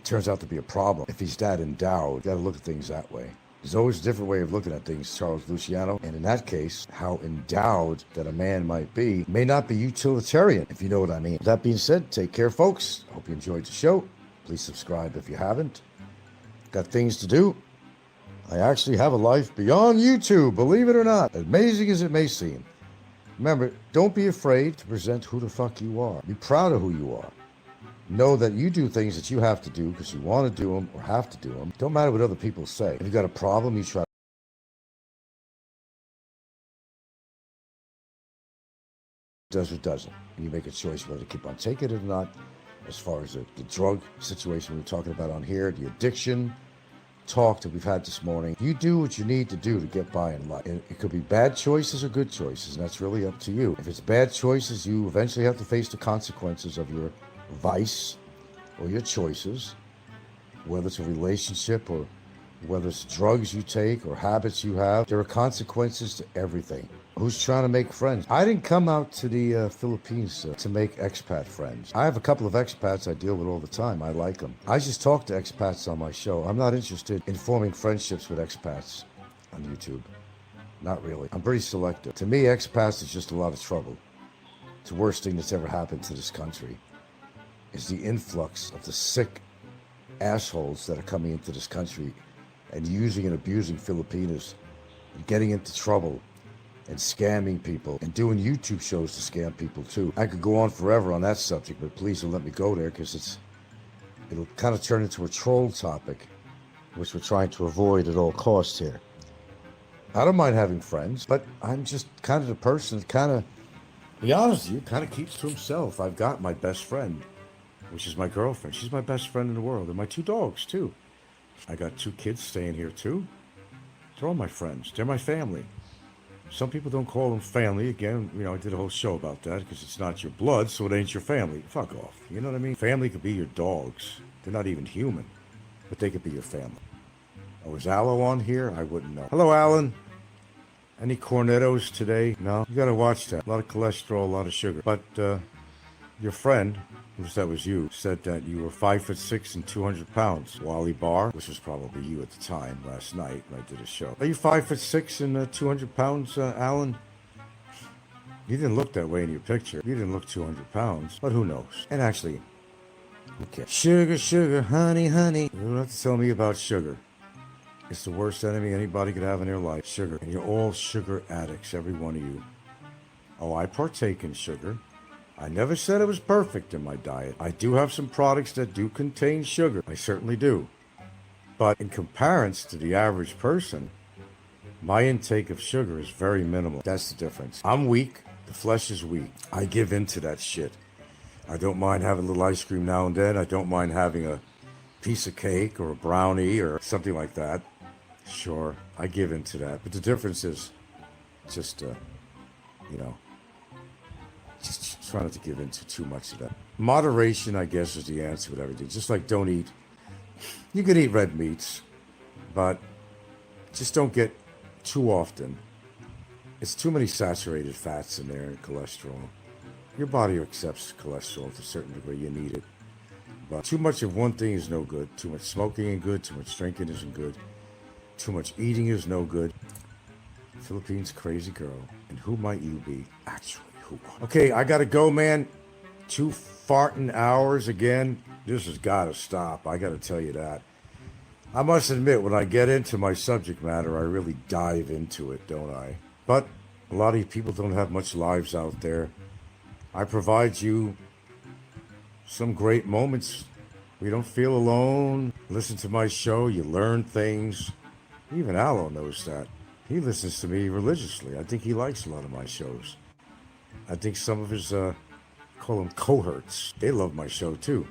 turns out to be a problem. If he's that endowed, you got to look at things that way. There's always a different way of looking at things, Charles Luciano. And in that case, how endowed that a man might be may not be utilitarian, if you know what I mean. With that being said, take care, folks. Hope you enjoyed the show. Please subscribe if you haven't. Got things to do. I actually have a life beyond YouTube, believe it or not. Amazing as it may seem. Remember, don't be afraid to present who the fuck you are. Be proud of who you are. Know that you do things that you have to do because you want to do them or have to do them. Don't matter what other people say. If you got a problem, you try. Does or doesn't. And you make a choice whether to keep on taking it or not. As far as the drug situation we were talking about on here, the addiction talk that we've had this morning. You do what you need to do to get by in life. It could be bad choices or good choices, and that's really up to you. If it's bad choices, you eventually have to face the consequences of your vice or your choices, whether it's a relationship or whether it's drugs you take or habits you have. There are consequences to everything. Who's trying to make friends? I didn't come out to the Philippines to make expat friends. I have a couple of expats I deal with all the time. I like them. I just talk to expats on my show. I'm not interested in forming friendships with expats on YouTube. Not really. I'm pretty selective. To me, expats is just a lot of trouble. It's the worst thing that's ever happened to this country is the influx of the sick assholes that are coming into this country and using and abusing Filipinos and getting into trouble and scamming people and doing YouTube shows to scam people too. I could go on forever on that subject, but please don't let me go there because it'll kind of turn into a troll topic, which we're trying to avoid at all costs here. I don't mind having friends, but I'm just kind of the person that kind of, to be honest with you, kind of keeps to himself. I've got my best friend, which is my girlfriend. She's my best friend in the world, and my 2 dogs too. I got 2 kids staying here too. They're all my friends. They're my family. Some people don't call them family. Again, I did a whole show about that because it's not your blood, so it ain't your family. Fuck off. You know what I mean? Family could be your dogs. They're not even human, but they could be your family. Oh, is Aloe on here? I wouldn't know. Hello, Alan. Any cornettos today? No? You gotta watch that. A lot of cholesterol, a lot of sugar. But your friend, which that was you, said that you were 5'6" and 200 pounds. Wally Barr, which was probably you at the time last night when I did a show. Are you 5'6" and 200 pounds, Alan? You didn't look that way in your picture. You didn't look 200 pounds, but who knows? And actually, who cares? Sugar, sugar, honey, honey. You don't have to tell me about sugar. It's the worst enemy anybody could have in their life, sugar. And you're all sugar addicts, every one of you. Oh, I partake in sugar. I never said it was perfect in my diet. I do have some products that do contain sugar. I certainly do. But in comparison to the average person, my intake of sugar is very minimal. That's the difference. I'm weak. The flesh is weak. I give in to that shit. I don't mind having a little ice cream now and then. I don't mind having a piece of cake or a brownie or something like that. Sure, I give in to that. But the difference is just, just try not to give in to too much of that. Moderation, I guess, is the answer with everything. Just like don't eat. You can eat red meats, but just don't get too often. It's too many saturated fats in there and cholesterol. Your body accepts cholesterol to a certain degree. You need it. But too much of one thing is no good. Too much smoking ain't good. Too much drinking isn't good. Too much eating is no good. Philippines crazy girl. And who might you be? Actually, who? Okay, I gotta go, man. 2 farting hours again. This has gotta stop. I gotta tell you that. I must admit, when I get into my subject matter, I really dive into it, don't I? But a lot of you people don't have much lives out there. I provide you some great moments where you don't feel alone. Listen to my show, you learn things. Even Aloe knows that. He listens to me religiously. I think he likes a lot of my shows. I think some of his, call them cohorts, they love my show too.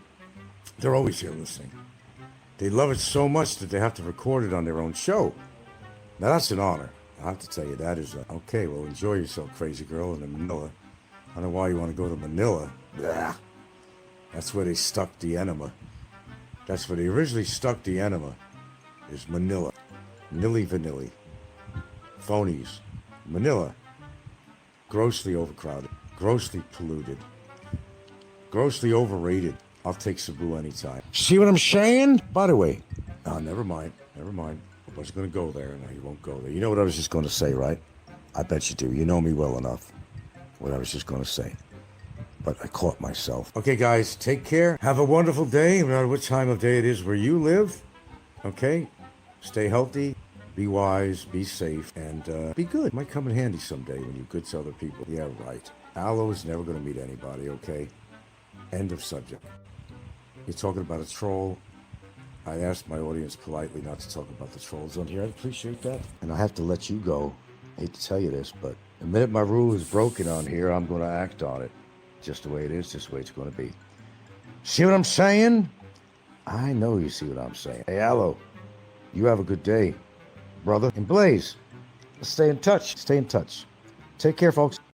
They're always here listening. They love it so much that they have to record it on their own show. Now that's an honor. I have to tell you, that is okay, well, enjoy yourself, crazy girl, in Manila. I don't know why you want to go to Manila. Blah. That's where they stuck the enema. That's where they originally stuck the enema, is Manila. Nilly vanilly. Phonies. Manila. Grossly overcrowded. Grossly polluted. Grossly overrated. I'll take Cebu anytime. See what I'm saying? By the way, never mind. Never mind. I was going to go there. No, you won't go there. You know what I was just going to say, right? I bet you do. You know me well enough. What I was just going to say. But I caught myself. Okay, guys, take care. Have a wonderful day, no matter what time of day it is where you live. Okay? Stay healthy. Be wise. Be safe. And be good. Might come in handy someday when you're good to other people. Yeah, right. Aloe is never going to meet anybody, okay? End of subject. You're talking about a troll. I asked my audience politely not to talk about the trolls on here. I appreciate that. And I have to let you go. I hate to tell you this, but the minute my rule is broken on here, I'm going to act on it. Just the way it is, just the way it's going to be. See what I'm saying? I know you see what I'm saying. Hey, Aloe, you have a good day, brother. And Blaze, let's stay in touch. Stay in touch. Take care, folks.